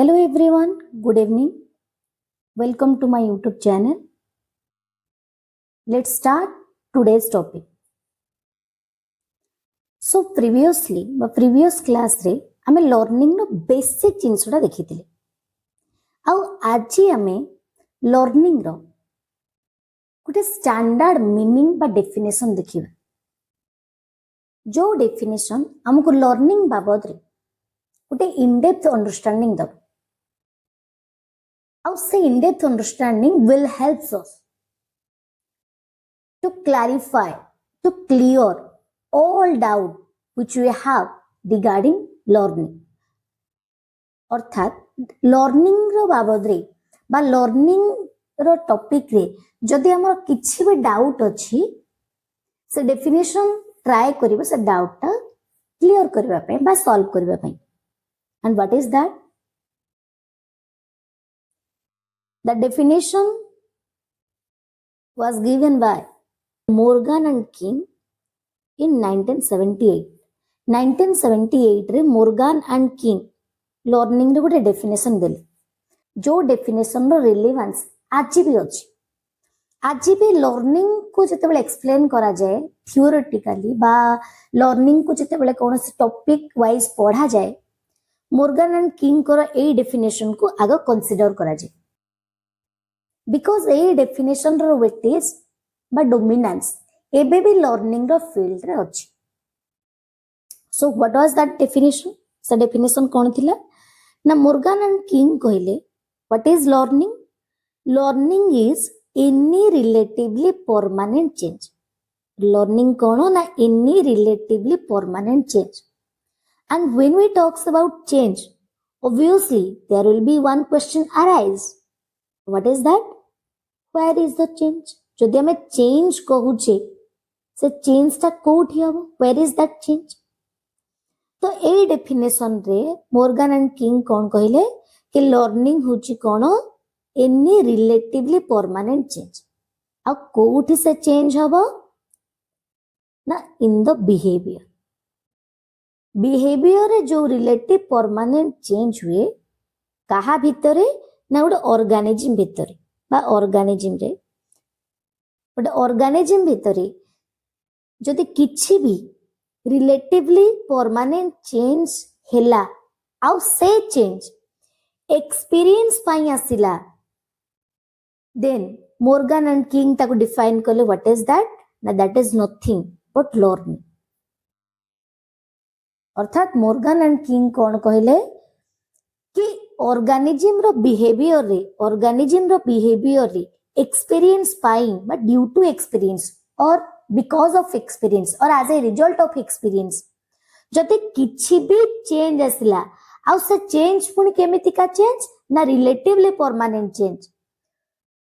Hello everyone, good evening. Welcome to my YouTube channel. Let's start today's topic. So previously, previous class रे आमे learning no basic जिनसुटा देखिथिले. आउ आजी आमे learning रो गोटे standard meaning बा definition देखिबा. जो definition हमको learning बाबद रे गोटे in-depth understanding दब. आउ से in-depth understanding will help us to clarify, to clear all doubt which we have regarding learning. अर्थात लर्निंग रो बाबद रे बा लर्निंग रो टॉपिक रे जदि हमर किछि भी डाउट अछि से डेफिनेशन ट्राई करिबो से डाउट ता क्लियर करबा पे बा सॉल्व करबा पे. And what is that? The definition was given by Morgan and King in 1978. 1978 रे मोर्गान एंड किंग लर्निंग रे गोटे डेफिनेशन देले. जो डेफिनेशन रो रिलेवेंस आज भी अछि. आज भी लर्निंग को जतेबेले एक्सप्लेन करा जाए थियोरेटिकली बा लर्निंग को जतेबेले कोनोसी टॉपिक वाइज पढ़ा जाए मोर्गान एंड किंग को ए डेफिनेशन को आगे कंसीडर करा जाए. बिकॉज ए डेफिनेशन रो वेटेज बा डोमिनेंस एबे भी लर्निंग रो फील्ड रे अछि. So what was that definition? So definition कौन थिला ना मोर्गान एंड किंग कहले what is learning? Learning is any relatively permanent change. Learning कौन ना any relatively permanent change. And when we talks about change, obviously there will be one question arise. What is that? Where is the change? जदि हमें change कहूचे से change ता कोठी हबो? Where is that change? तो a definition रे मोर्गान and King कौन कहले कि लर्निंग होची कौन एनी रिलेटिवली परमानेंट चेंज. आ कोठी से चेंज हबो ना इन द बिहेवियर. बिहेवियर रे जो रिलेटिव परमानेंट चेंज हुए कहा भितरे ना गोटे ऑर्गेनिज्म भितरे बा ऑर्गेनिज्म रे गोटे ऑर्गेनिज्म भितरे जदि किछि भी रिलेटिवली परमानेंट चेंज हेला आउ से चेंज एक्सपीरियंस पाई आसिला देन मोर्गान एंड किंग ताको डिफाइन करले व्हाट इज दैट ना that is nothing but learning. अर्थात मोर्गान एंड किंग कौन कहले कि ऑर्गेनिज्म रो बिहेवियर रे एक्सपीरियंस पाई but due to experience or because of experience or as a result of experience जदि किछि भी चेंज आसिला आ से चेंज पुनी केमिति का चेंज ना रिलेटिवली परमानेंट चेंज.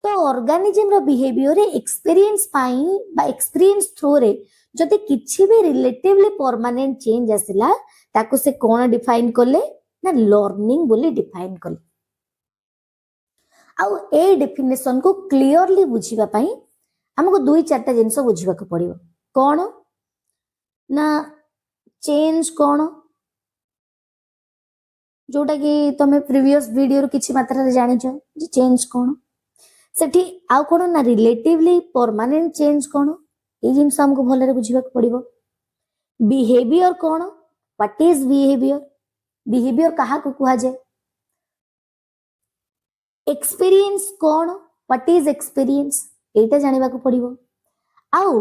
तो ऑर्गेनिज्म रो बिहेवियर रे एक्सपीरियंस पाई बा एक्सपीरियंस थ्रू रे जदि किछि भी रिलेटिवली परमानेंट चेंज आसिला ताको से कोन डिफाइन करले ना लर्निंग बोली डिफाइन करले. आ ए डेफिनेशन को क्लियरली बुझिबा पई हमको दुई चारटा जिनस बुझा पड़ो. कौन ना चेंज कौन जोटा कि तुम प्रीवियस वीडियो किसी मात्रा जानी चेंज कौन सेठी आउ कौन ना रिलेटिवली परमानेंट चेंज कौन ये जिनस हमको भलरे बुझा पड़ो. बिहेवियर कौन व्हाट इज बिहेवियर बिहेवियर कहा को कहा जाए. एक्सपीरियंस कौन व्हाट इज एक्सपीरियंस एटा जानिबा को पड़िबो. आउ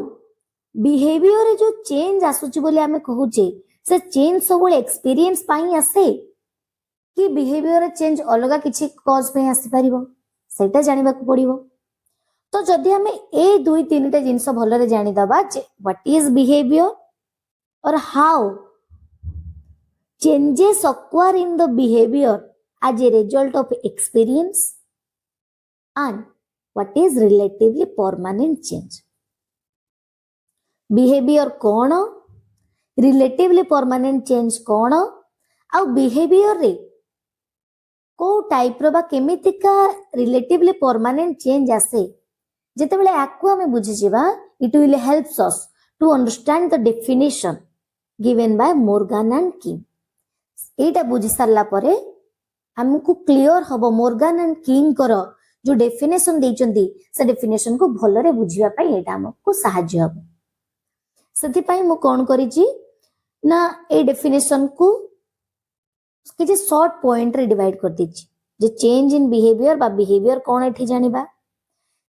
बिहेवियर रे जो चेंज आसुची बोले हमें कहूचे से चेंज सब एक्सपीरियंस पाई आसे कि बिहेवियर चेंज अलगा किछि कॉज पे आसी परिबो सेटा जानिबा को पड़िबो. तो जदि हमें ए दुई तीनटा जिंस भलरे जानि दबा जे व्हाट इज बिहेवियर और how changes occur in the behavior as a result of experience and what is relatively permanent change. Behavior कौन relatively permanent change कौन आउ behavior रे को टाइप रो बा केमिति का relatively permanent change आसे जेते बेले आकु हमें बुझि जिबा it will helps us to understand the definition given by Morgan and King. एटा बुझि सरला परे हमको क्लियर हबो मोर्गान एंड किंग कर जो डेफिनेशन देइचंदी से डेफिनेशन को भलरे बुझिया पाई एटा हमको सहाय्य हबो सेति पाई मु कोन करिची ना ए डेफिनेशन को किछि शॉर्ट पॉइंट रे डिवाइड कर दिछि जे चेंज इन बिहेवियर बा बिहेवियर कोन एठी जानिबा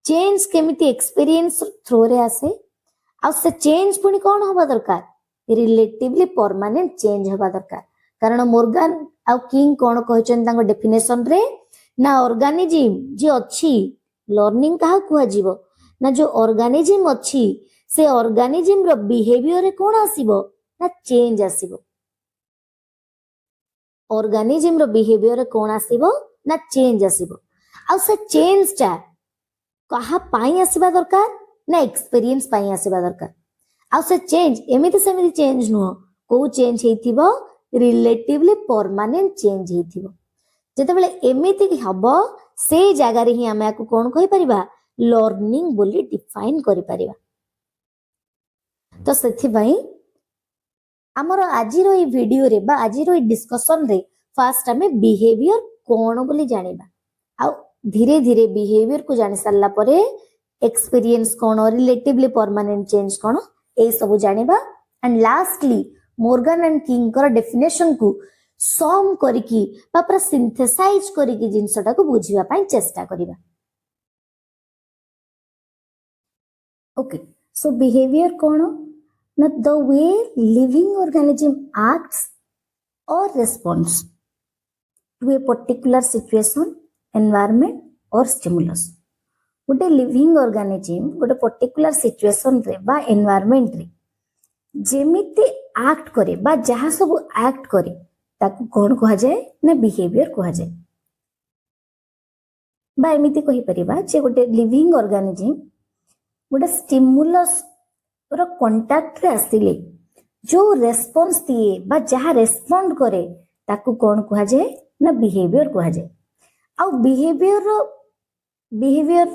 चेंज केमिति एक्सपीरियंस थ्रू रे आसे आ से चेंज पुनी कोन होबा दरकार रिलेटिवली परमानेंट चेंज होबा दरकार कारण मोर्गान आ किंग कोन कहचन तांको डेफिनेशन रे ना ऑर्गेनिज्म जे अछि लर्निंग कहा कुआ जीवो ना जो ऑर्गेनिज्म अछि से ऑर्गेनिज्म रो बिहेवियर रे कोन आसीबो ना चेंज आसीबो ऑर्गेनिज्म रो बिहेवियर रे कोन आसीबो ना चेंज आसीबो आ से चेंज टा कहा पाई आसीबा दरकार ना एक्सपीरियंस पाई आसीबा दरकार आ से चेंज एमिति सेमिति चेंज नो को चेंज हेतिबो रिलेटिवली परमानेंट चेंज हेतिबो जेतेबेले एमिति हबो से जगह रे ही हमें को कोन कहि परिबा लर्निंग बोली डिफाइन करि परिबा तो सेथि भाई हमर आजि रो ई वीडियो रे बा आजि रो ई डिस्कशन रे फर्स्ट हमें बिहेवियर कोन बोली जानिबा आ धीरे धीरे बिहेवियर को जानि सारला परे एक्सपीरियंस कोन रिलेटिवली परमानेंट चेंज कोन ए सब जानिबा एंड लास्टली मोर्गान एंड किंग कर डेफिनेशन को सम करिकी बा पूरा सिंथेसाइज करिकी जिंसटा को बुझिबा पई चेष्टा करिबा ओके सो बिहेवियर कोन ना the way living organism acts or responds to a particular situation environment or stimulus गोटे लिविंग ऑर्गेनिज्म गोटे पर्टिकुलर सिचुएशन रे बा एनवायरनमेंट रे जेमिति एक्ट करे बा जहाँ सब एक्ट करे ताकू कौन कहा जाए ना बिहेवियर कहा जाए बा एमिति कहि परिबा जे गोटे लिविंग ऑर्गेनिज्म गोटे स्टिमुलस रो कांटेक्ट रे आसिले जो रेस्पॉन्स दिए बा जहाँ रेस्पॉन्ड करे ताकू कौन कहा जाए ना बिहेवियर कहा जाए आ बिहेवियर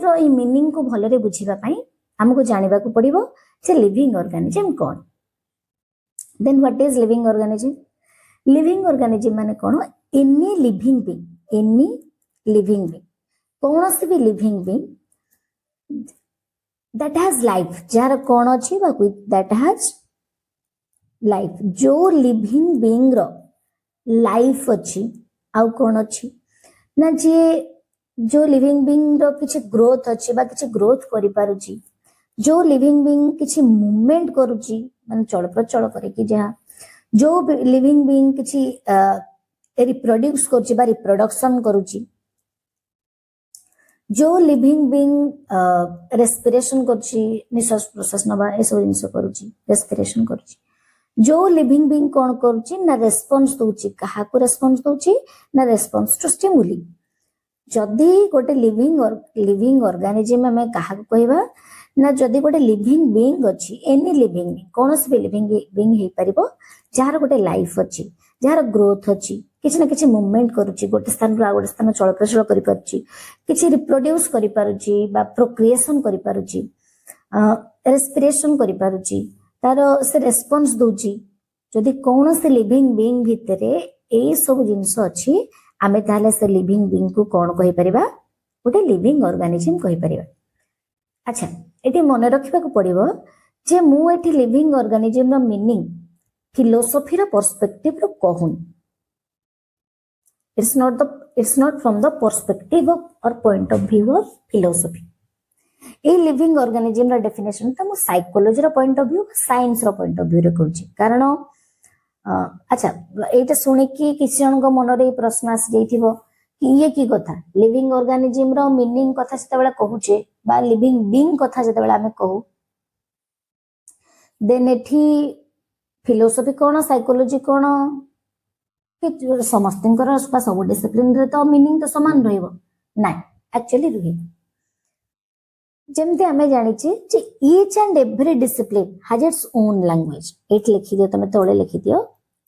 रो ई मीनिंग को भलरे बुझिबा पई हमको जानिबा को पड़िबो जे लिविंग ऑर्गेनिज्म कौन then what is living organism living organism माने कोन एनी लिविंग बीइंग कौन से भी living being that has life जार कोन अछि बा दैट हैज लाइफ जो लिविंग बीइंग रो लाइफ अछि आउ कोन अछि ना जे जो लिविंग बीइंग रो किछि ग्रोथ अछि बा किछि ग्रोथ करि पारुची जो लिविंग बीइंग किछि मूवमेंट करूची माने चल प्रचल करे कि जहा जो लिविंग बीइंग किछि रिप्रोड्यूस करूची बा रिप्रोडक्शन करूची जो लिविंग बीइंग रेस्पिरेशन करूची निश्वास प्रश्वास नबा ए सब जिंस करूची रेस्पिरेशन करूची जो लिविंग बीइंग कोन करूची ना रेस्पॉन्स दोची कहा को रेस्पॉन्स दोची ना रेस्पॉन्स टू स्टिमुली जदि गोटे लिविंग ऑर्गेनिज्म में कहा कहबा ना जदि गोटे लिविंग बीइंग अछि एनी लिविंग बीइंग कोनस भी लिविंग बीइंग हे परिबो जार गोटे लाइफ अछि जार ग्रोथ अछि किछ ना किछ मूवमेंट करूची गोटे स्थान रो गोटे स्थान चल प्रचल करि पारुची किछ रिप्रोड्यूस करि पारुची बा प्रोक्रिएशन करि पारुची रेस्पिरेशन करि पारुची तारो से रेस्पॉन्स दोची जदि कोनस लिविंग बीइंग भितरे ए सब जिंस अछि आमे ताले से लिविंग बीइंग को कोन कहि परिबा गोटे लिविंग ऑर्गेनिज्म कहि परिबा अच्छा एटी मन रखिबा को पड़िबो जे मु एटी लिविंग ऑर्गेनिज्म रो मीनिंग फिलोसफी रो पर्सपेक्टिव रो कहून it's not from the perspective of or point of view of philosophy ए लिविंग ऑर्गेनिज्म रो डेफिनेशन त मु साइकोलॉजी रो पॉइंट ऑफ व्यू साइंस रो पॉइंट ऑफ व्यू रे कहूची कारण अच्छा एटा सुनि कि किसी जन को मन रे प्रश्न आसी जाइथिबो कि ये की कथा लिविंग ऑर्गेनिज्म रो मीनिंग कथा सेते बेला कहूचे बा लिविंग बीइंग कथा जेते बेला हमें कहू देन एठी फिलोसफी कोन साइकोलॉजी कोन कि समस्तनकर सब डिसिप्लिन रे तो मीनिंग तो समान रहइबो नाइ एक्चुअली रुहे जेमते हमें जानि छी जे each and every discipline has its own language एट लिखि दियो तमे तोळे लिखि दियो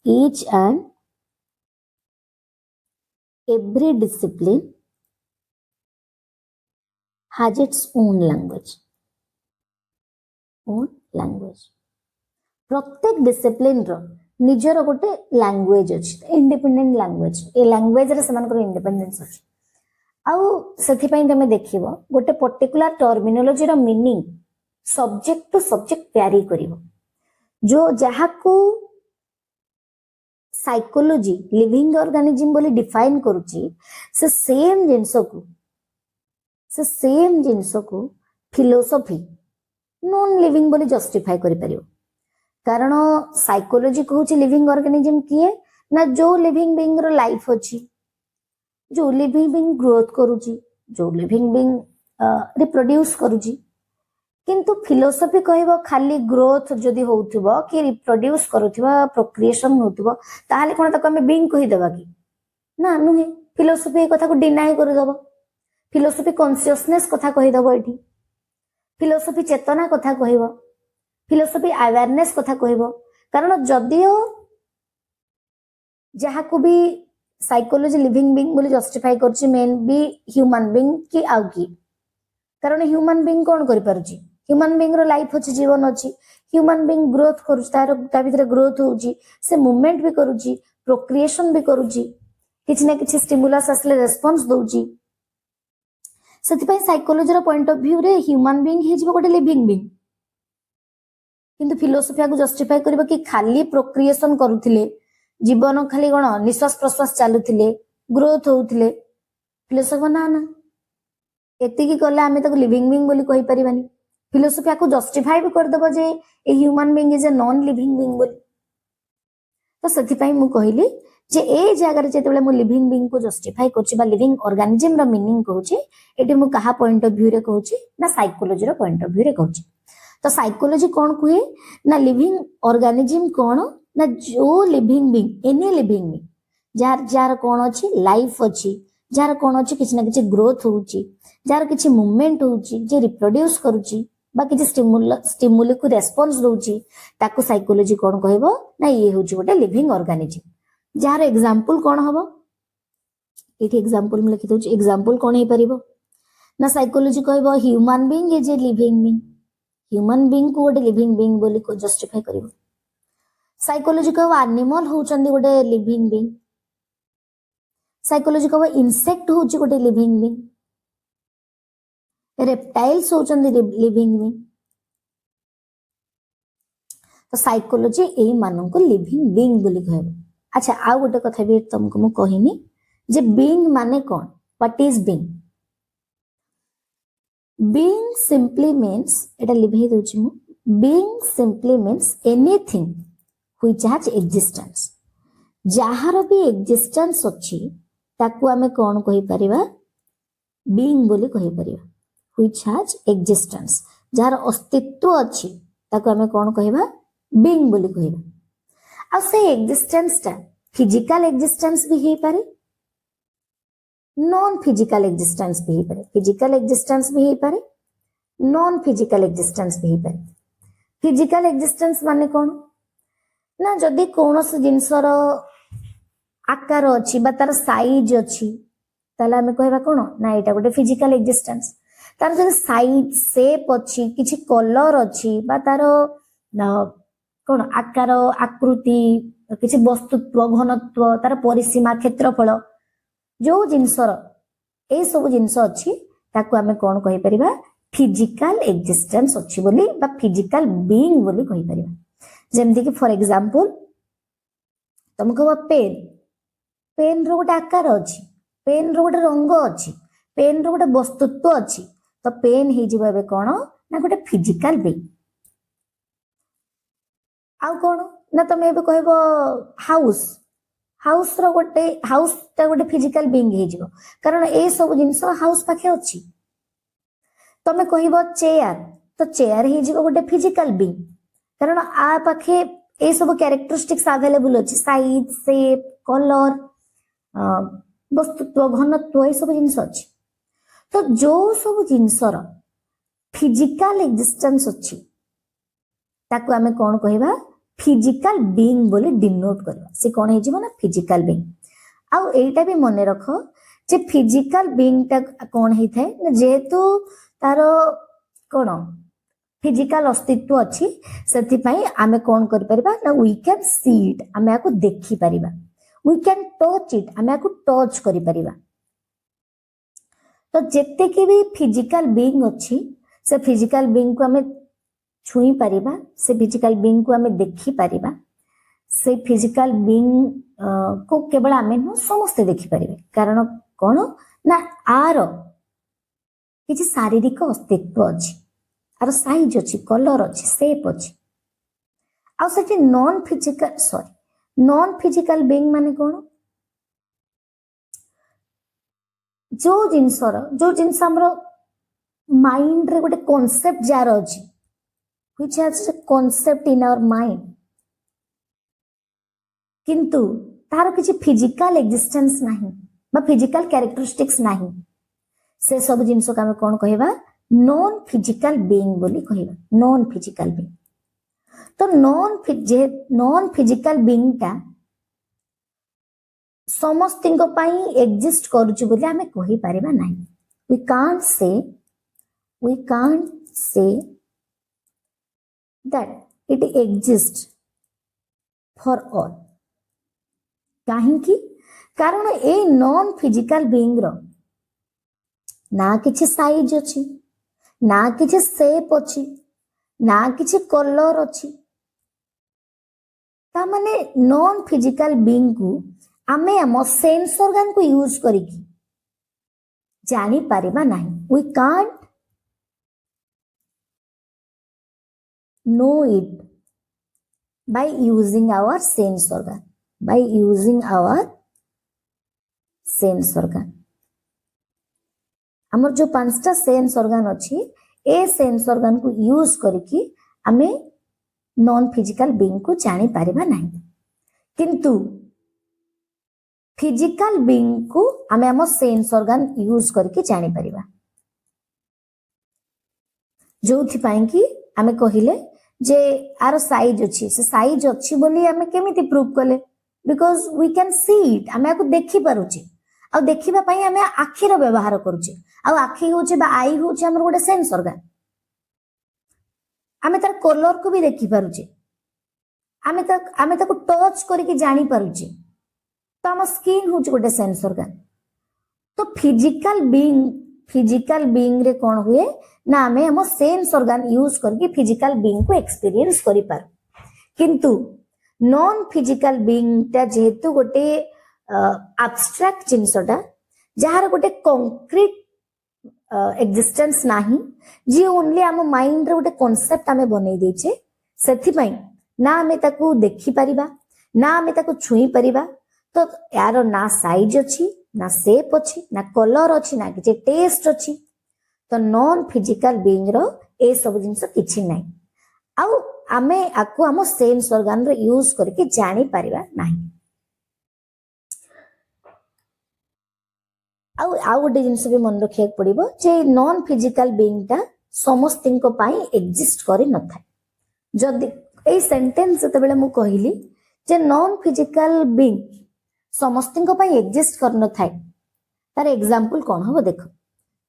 each and every discipline has its own language प्रत्येक डिसिप्लिन रो निजर गोटे लैंग्वेज अच्छी इंडिपेंडेंट लैंग्वेज ए लैंग्वेज रे सेमानकर इंडिपेंडेंस अच्छी आउ सेथिपाई तमे देखिबो गोटे पर्टिकुलर टर्मिनोलॉजी रो meaning subject to subject vary करिवो जो जहाको साइकोलॉजी लिविंग ऑर्गेनिज्म बोली डिफाइन करूची से सेम जिंस को फिलोसफी नॉन लिविंग बोली जस्टिफाई करि परियो कारण साइकोलॉजी कहूची लिविंग ऑर्गेनिज्म किए ना जो लिविंग बीइंग रो लाइफ अछि जो लिविंग बीइंग ग्रोथ करूची जो लिविंग बीइंग रिप्रोड्यूस करूची किंतु फिलोसफी कहबो खाली ग्रोथ जदि होउथिबो कि रिप्रोड्यूस करूथिबो प्रोक्रिएशन होउथिबो ताहाले कोन तक हम बीइंग कहि देबा कि ना नुहे फिलोसफी ए कथा को डिनाई कर देबो फिलोसफी कॉन्शियसनेस कथा कहि देबो एठी फिलोसफी चेतना कथा कहबो फिलोसफी अवेयरनेस कथा कहबो कारण जदियो जहा को भी साइकोलॉजी लिविंग बीइंग बोली जस्टिफाई करछि मेन बी ह्यूमन बीइंग कि आउ की कारण ह्यूमन बीइंग कोन करि परछि ह्यूमन बीइंग रो लाइफ अछि जीवन अछि ह्यूमन बीइंग ग्रोथ करूछि ता भीतर ग्रोथ होउछि से मूवमेंट भी करूछि प्रोक्रिएशन भी करूछि किछ ना किछ स्टिमुलस असले रेस्पॉन्स दोउछि सेतिपय साइकोलॉजी रो पॉइंट ऑफ व्यू रे ह्यूमन बीइंग हे जिवो गोटे लिविंग बीइंग किंतु फिलोसफी को जस्टिफाई करबो कि खाली प्रोक्रिएशन करूथिले जीवन खाली कोन निश्वास प्रश्वास चालुथिले ग्रोथ होउथिले फिलोसफी ना ना एति की कले आमे तक लिविंग बीइंग बोली कहि परिबानी फिलोसफी को जस्टिफाई भी कर दबो जे a human being is a non living being बोली तो सेति पई मु कहिली जे ए जगह रे जेतेबेले मु लिविंग बीइंग को जस्टिफाई करछि बा लिविंग ऑर्गेनिज्म रो मीनिंग कहूछि एटी मु कहा पॉइंट ऑफ व्यू रे कहूछि ना साइकोलॉजी रो पॉइंट ऑफ व्यू रे कहूछि तो साइकोलॉजी कोन कुए ना लिविंग ऑर्गेनिज्म कोन ना जो living being any living being जार जार कोन अछि लाइफ अछि जार कोन अछि किछ ना किछ ग्रोथ होउछि जार किछ मूवमेंट होउछि जे रिप्रोड्यूस करूछि बा किछ स्टिमुली को रेस्पॉन्स दोउछि ताको साइकोलॉजी कोन कहबो ना ये होउछि गोटे लिविंग ऑर्गेनिज्म जार एग्जांपल कोन हबो एठी एग्जांपल में लिखि दोउछि एग्जांपल कोन हे परिबो ना साइकोलॉजी कहबो human being is a living being human being को गोटे लिविंग बीइंग बोली को जस्टिफाई करिवो साइकोलॉजी कहबो एनिमल होउचंदी गोटे लिविंग बीइंग साइकोलॉजी कहबो इंसेक्ट होउछि गोटे लिविंग बीइंग रेप्टाइल्स होउचंदी लिविंग बीइंग तो साइकोलॉजी एई मानन को लिविंग बीइंग बोली कहबो अच्छा आ गोटे कथा भी तुमको मु कहिनी जे बीइंग माने कोन what is being being simply means एटा लिभे दोछि मु being simply means anything which has existence जहार भी एक्जिस्टेंस अछि ताकू आमे कोन कहि परिबा बीइंग बोली कहि परिबा व्हिच हैज एक्जिस्टेंस जहार अस्तित्व अछि ताकू आमे कोन कहिबा बीइंग बोली कहिबा आ से एक्जिस्टेंस ता फिजिकल एक्जिस्टेंस भी हे पारे नॉन फिजिकल एक्जिस्टेंस भी हे पारे फिजिकल एक्जिस्टेंस भी हे पारे नॉन फिजिकल एक्जिस्टेंस भी हे पारे फिजिकल एक्जिस्टेंस माने कोन ना जदि कोनोस जिंसर आकार अछि बा तार साइज अछि ताला हमें कहबा कोन ना एटा गोटे फिजिकल एक्जिस्टेंस तार जदि साइज शेप अछि किछि कलर अछि बा तार कोन आकार आकृति किछि वस्तुत्व घनत्व तार परिसीमा क्षेत्रफल जो जिंसर ए सब जिंस अछि ताकू हमें कोन कहि परिबा फिजिकल एक्जिस्टेंस अछि बोली बा फिजिकल बीइंग बोली कहि परिबा जेमति कि फॉर एग्जांपल तुमको पेन पेन रो गोटे आकार अछि पेन रो गोटे रंग अछि पेन रो गोटे वस्तुत्व अछि तो पेन हे जिबा बे कोन ना गोटे फिजिकल बीइंग आ कोन ना तमे बे कहबो हाउस हाउस रो गोटे हाउस ता गोटे फिजिकल बीइंग हे जिवो कारण ए सब जिंस हाउस पाखे अछि तमे कहबो चेयर तो चेयर हे जिवो गोटे फिजिकल बीइंग कारण आ पाखे ए सब कैरेक्टरिस्टिक्स अवेलेबल अछि साइज शेप कलर वस्तुत्व घनत्व ए सब जिंस अछि तो जो सब जिंसर फिजिकल एक्जिस्टेंस अछि ताकू हमें कोन कहबा फिजिकल बीइंग बोली डिनोट करबा से कोन हे जिवो ना फिजिकल बीइंग आ एटा भी मने रखो जे फिजिकल बीइंग ता कोन हे थाए जेहेतु तारो कोन फिजिकल अस्तित्व अच्छी से आमे कौन कर परिबा ना वी कैन सी इट आमे आको देखि परिबा वी कैन टच इट आमे आको टच करि परिबा तो जेते के भी फिजिकल बीइंग अच्छी से फिजिकल बीइंग को आमे छुई परिबा से फिजिकल बीइंग को आमे देखि परिबा से फिजिकल बीइंग को केवल आमे न समस्त देखि परिबे कारण कोन ना आर किछि शारीरिक अस्तित्व अछि आर साइज अच्छी कलर अच्छी शेप अच्छी आ सेठी नॉन फिजिकल बीइंग माने कोन जो जिनस हमरो माइंड रे गोटे कांसेप्ट जार अछि which has a concept in our mind किंतु तार किछि फिजिकल एक्जिस्टेंस नाही बा फिजिकल कैरेक्टरिस्टिक्स नाही से सब जिनस का कोन कहबा नॉन फिजिकल बीइंग बोली कहबा नॉन फिजिकल बीइंग तो नॉन फिजिकल बीइंग ता समस्तिंग पई एग्जिस्ट करूछु बोली हमें कहि परिबा नाही we can't say that it exist for all काहे कि कारण ए नॉन फिजिकल बीइंग रो ना किछि साइज अछि ना किछि शेप अछि ना किछि कलर अछि ता माने नॉन फिजिकल बीइंग को आमे हम सेंस ऑर्गन को यूज करिकी जानी परिबा नाही we can't know it by using our sense organ हमर जो पांचटा सेंस ऑर्गन अछि ए सेंस ऑर्गन को यूज करके हमें नॉन फिजिकल बीइंग को जानी परिबा नाही किंतु फिजिकल बीइंग को हमें हम सेंस ऑर्गन यूज करके जानी परिबा जोथि पाई कि हमें कहिले जे आर साइज अच्छी से साइज अच्छी बोली हमें केमिति प्रूव कले because we can see it हमें आको देखि पारुचे आ देखिबा पई हमें आखिर व्यवहार करूचे आ आखि होचे बा आई होचे हमर गोटे सेंस ऑर्गन हमें तार कलर को भी देखि पारुचे हमें ताको टच करके जानी पारुचे तो हम स्किन होचे गोटे सेंस ऑर्गन तो फिजिकल बीइंग रे कोन हुए ना हमें हम सेंस ऑर्गन यूज करके फिजिकल बीइंग को एक्सपीरियंस करि पार किंतु नॉन फिजिकल बीइंग ता जेहेतु गोटे एब्स्ट्रैक्ट जिनसटा जहार गोटे कंक्रीट एक्जिस्टेंस नाही जी ओनली हम माइंड रे गोटे कांसेप्ट हमें बनै दैछे सेथि पई ना हमें ताको देखि परिबा ना हमें ताको छुई परिबा तो यार ना साइज अछि ना शेप अछि ना कलर अछि ना कि टेस्ट अछि तो नॉन फिजिकल बीइंग रो ए सब जिंस किछि नै आउ आमे आको हम सेंस ऑर्गन रे यूज करके जानी परिबा नाही आउ गोटे जिनस भी मन रखिया पड़िबो जे नॉन फिजिकल बीइंग ता समस्तिंग को पाई एग्जिस्ट करि न थाए जदि ए सेंटेंस जते बेले मु कहिली जे नॉन फिजिकल बीइंग समस्तिंग को पाई एग्जिस्ट कर न थाए तार एग्जांपल कोन हो देखो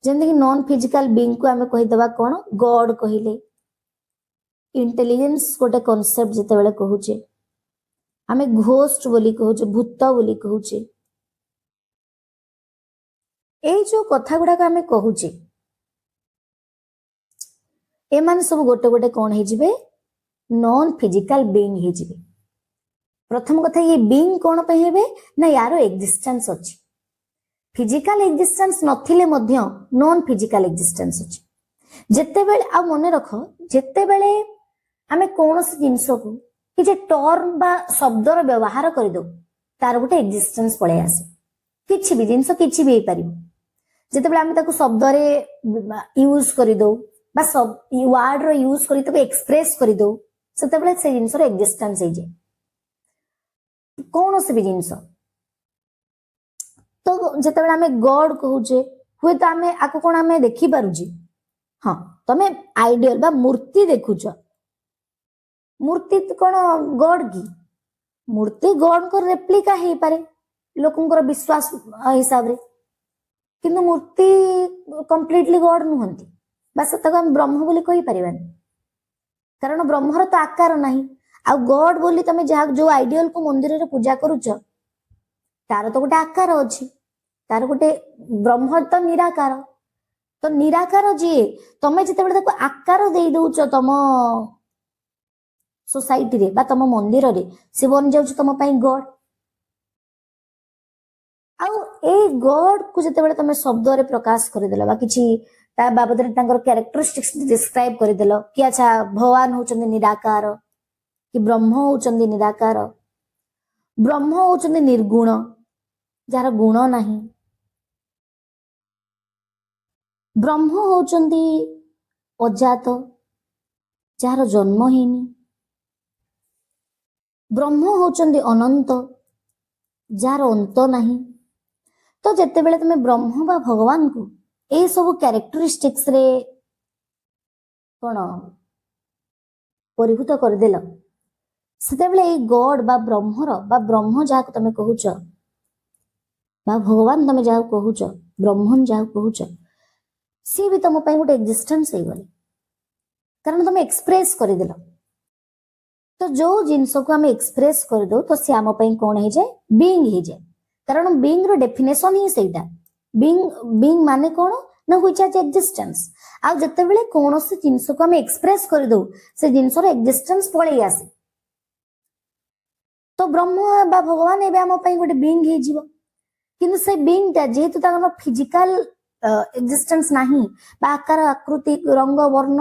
जेंदि नॉन फिजिकल बीइंग को हमें कहि दबा कोन गॉड कहिले इंटेलिजेंस गोटे कांसेप्ट जते बेले कहूचे हमें घोस्ट बोली कहूचे भूत बोली कहूचे ए जो कथा गुडा हमें कहूचे ए मान सब गोटे गोटे कोन हे जिवे नॉन फिजिकल बीइंग हे जिवे प्रथम कथा ये बीइंग कोन पे हेबे ना यारो एक्जिस्टेंस अछि फिजिकल एक्जिस्टेंस नथिले मध्य नॉन फिजिकल एक्जिस्टेंस अछि जेते बेले आ मने रखो जेते बेले हमें कोनोसी जिंस को कि जे टर्म बा शब्दर व्यवहार करि दो तार गोटे एक्जिस्टेंस पळे आसे किछि भी जिंस किछि भी पारिबो जेते बेले हमें ताको शब्द रे यूज करि दो बा सब वर्ड रो यूज करि तबे एक्सप्रेस करि दो सेते बेले से जिंस रो एक्जिस्टेंस हे जे कोनोसी भी जिंस तो जेते बेले हमें गॉड कहूचे हुए तो हमें आको कोन हमें देखि पारुची हां तमे आइडियल बा मूर्ति देखुछ मूर्ति कोन गॉड की मूर्ति गॉड को रेप्लिका हे पारे लोकंकर विश्वास हिसाब रे किंतु मूर्ति कंप्लीटली गॉड नुहंती बस तक हम ब्रह्म बोली कहि परिबानी कारण ब्रह्मर तो आकार नहीं आ गॉड बोली तुम जहाँ जो आइडियल को मंदिर रे पूजा करूच तार तो गोटे आकार अच्छी तार गोटे ब्रह्म तो निराकार तो निराकार जी तुम जिते आकार दे दौच तुम सोसाइटी रे बा तुम मंदिर रे से बन जाउछ तुम पई गॉड आउ ए गॉड को जिते तुम शब्द रे प्रकाश करदेल बा किछि ता बाबद रे तांकर कैरेक्टरिस्टिक्स डिस्क्राइब करदेल कि अच्छा भगवान होचंदी निराकार कि ब्रह्म होचंदी निराकार ब्रह्म होचंदी निर्गुण जार गुण नहीं ब्रह्म होचंदी अजात जार जन्म हेनी ब्रह्म होचंदी अनंत जार अंत नहीं तो जिते बेले तुम ब्रह्म बा भगवान को ए सब कैरेक्टरिस्टिक्स रे कौन परिभूत करदेल सेते बेले ए गॉड बा ब्रह्मर बा ब्रह्म जहाँ तुम कहूच बा भगवान तुम जहाँ कहूच ब्रह्मन जहाँ कहूच सी भी तुम गोटे एक्जिस्टेंस हो गले कारण तुम एक्सप्रेस करदेल तो जो जिनस को आम एक्सप्रेस कर दो तो सी आम कौन हो जाए बीइंग हो जाए कारण बीइंग रो डेफिनेशन ही सेटा बीइंग माने कौन ना व्हिच हैज एक्जिस्टेंस आ जते बेले कौन से जिनस को आम एक्सप्रेस कर दो से जिनस रो एक्जिस्टेंस पळै आसे तो ब्रह्म बा भगवान एबे आम गोटे बीइंग हो जिवो किंतु से बीइंग ता जेहेतु ताकर फिजिकल एक्जिस्टेंस नाही बा आकार आकृति रंग वर्ण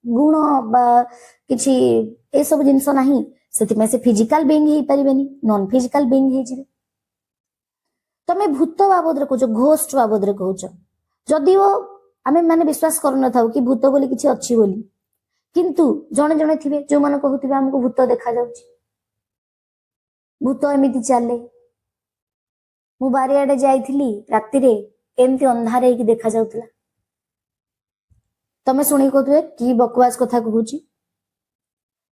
गुण बा किछि ए सब जिनस नाही सेति से फिजिकल बीइंग ही परिबेनी नॉन फिजिकल बीइंग ही जिवे तमे भूत बाबद रे कहूछ घोस्ट बाबद रे कहूछ जदि वो आमे माने विश्वास कर न थाउ कि भूत बोली किछि अछि बोली किंतु जणे जणे थिबे जो माने कहूथिबे हमको भूत देखा जाउछि भूत एमिति चले मु बारियाडे जाइथिली राति रे एमती अंधार ହେଇକି देखा जाउतला तमे सुनी कहथुए कि बकवास कथा कहूची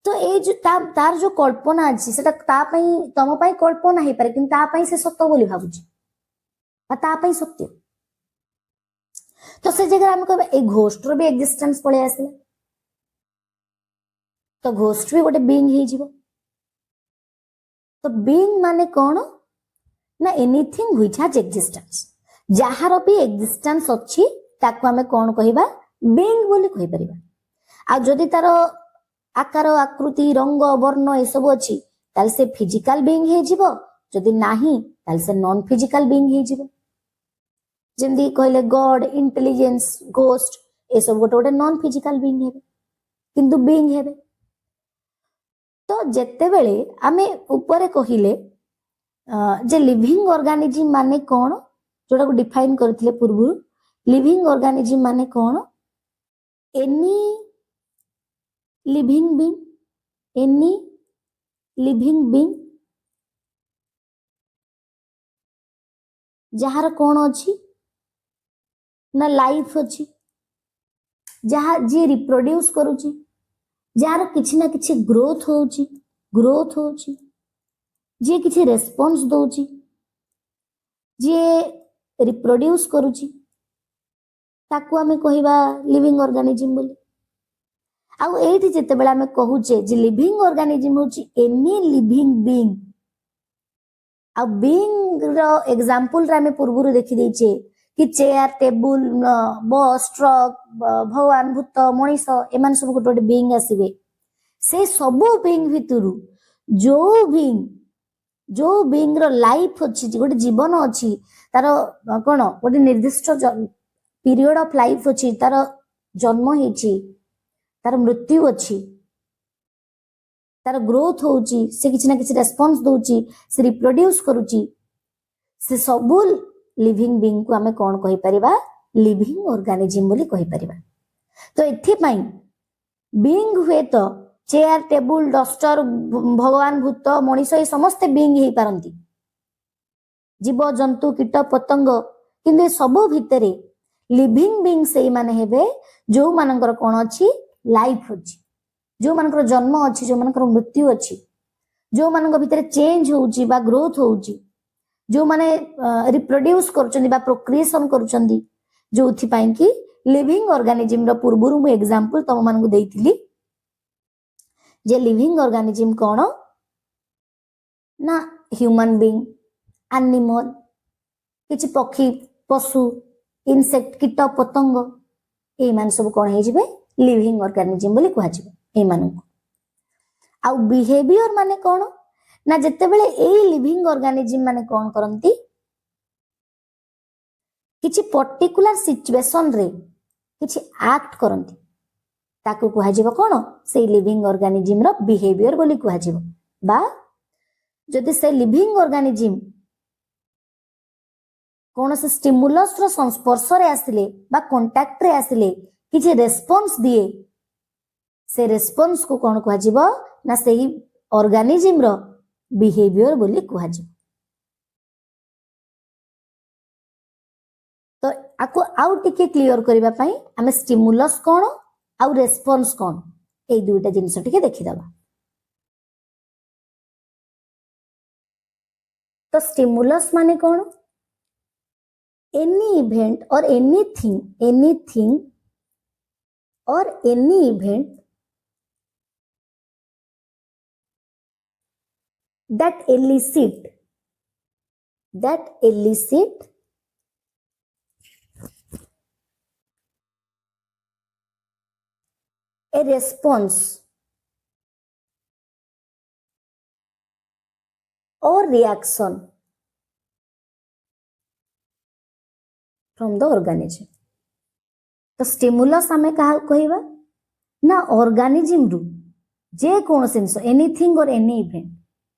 तो ए जो तार जो कल्पना अछि सेटा ता पई तम पई कल्पना हे पारे किंतु ता पई से सत्य बोली भाबुची आ ता पई सत्य तो से जगह हम कहबे ए घोस्ट रो भी एक्जिस्टेंस पळे आसले तो घोस्ट भी गोटे बीइंग हे जिवो तो बीइंग माने कोन ना एनीथिंग व्हिच हैज एक्जिस्टेंस जहार भी एक्जिस्टेंस अछि ताको हमें कोन कहिबा बीइंग बोली कहि परिबा आ जदि तार आकार आकृति रंग वर्ण ए सब अछि ताल से फिजिकल बीइंग हे जिवो जदि नाही ताल से नॉन फिजिकल बीइंग हे जिवो जेंदी कहले गॉड इंटेलिजेंस घोस्ट ए सब गोटे गोटे नॉन फिजिकल बीइंग हेबे किंतु बीइंग हेबे तो जेते बेले आमे ऊपर कहिले जे लिविंग ऑर्गेनिज्म माने कोन जोटा को डिफाइन करथिले पूर्व लिविंग ऑर्गेनिज्म माने कोन एनी लिविंग बीइंग जहार कोन अछि ना लाइफ अछि जहा जे रिप्रोड्यूस करूची जार किछि ना किछि ग्रोथ होउची जे किछि रेस्पॉन्स दोउची जे रिप्रोड्यूस करूची ताकू आमे कहिबा लिविंग ऑर्गेनिज्म बोली आउ एठी जते बेला आमे कहूचे जे लिविंग ऑर्गेनिज्म होची एनी लिविंग बीइंग आ बीइंग रो एग्जांपल रे आमे पूर्वरु देखि दैछे कि चेयर टेबुल बस ट्रक भगवान भूत मनीष एमान सब गोटे बीइंग आसीबे से सब बीइंग भितरु जो बीइंग रो लाइफ अछि गोटे जीवन अछि तार कोन गोटे निर्दिष्ट पीरियड ऑफ लाइफ अछि तार जन्म हेछि तार मृत्यु अछि तार ग्रोथ होउची से किछि ना किछि रेस्पॉन्स दोउची से रिप्रोड्यूस करूची से सब लिविंग बीइंग को हमें कौन कहि परिबा लिविंग ऑर्गेनिज्म बोली कहि परिबा तो एथि पई बीइंग हुए तो चेयर टेबुल डस्टर भगवान भूत मनीष ये समस्त बीइंग हे पारंती जीव जंतु कीट पतंग किंतु सब भितरे लिविंग बीइंग से माने हेबे जो मानकर कोन अछि लाइफ अछि जो मानकर जन्म अछि जो मानकर मृत्यु अछि जो मानकर भितरे चेंज होउची बा ग्रोथ होउची जो माने रिप्रोड्यूस करचंदी बा प्रोक्रिएशन करचंदी जो थि पई कि लिविंग ऑर्गेनिज्म रो पूर्वरु मु एग्जांपल तम मानकु देइथिली जे लिविंग ऑर्गेनिज्म कौन ना ह्यूमन बीइंग एनिमल किछि पक्षी पशु इनसेक्ट कीट पतंग ए मान सब कौन हो लिविंग ऑर्गेनिज्म बोली कह ए मानक आउ बिहेवियर माने कौन ना जिते बेले ए लिविंग ऑर्गेनिज्म माने कौन करंती किछि पर्टिकुलर सिचुएशन रे किछि एक्ट करंती ताकू कह कौन से लिविंग ऑर्गेनिज्म रो बिहेवियर बोली कह बा जदि से लिविंग ऑर्गेनिज्म कौन से स्टिमुलस रो संस्पर्श रे आसिले बा कांटेक्ट रे आसिले किछि रेस्पॉन्स दिए से रेस्पॉन्स को कौन कह ना से ऑर्गेनिज्म रो बिहेवियर बोली कह तो आको आउ टिके क्लियर करबा पई हमें स्टिमुलस कौन आउ रेस्पॉन्स कौन ए दुईटा जिनिस टिके देखिदबा तो स्टिमुलस माने कौन एनी इवेंट और एनीथिंग और any event that elicit a response or reaction from the organism तो स्टिमुलस आमे कहा कहबा ना ऑर्गेनिज्म रु जे कौन जिंस एनीथिंग और एनी इवेंट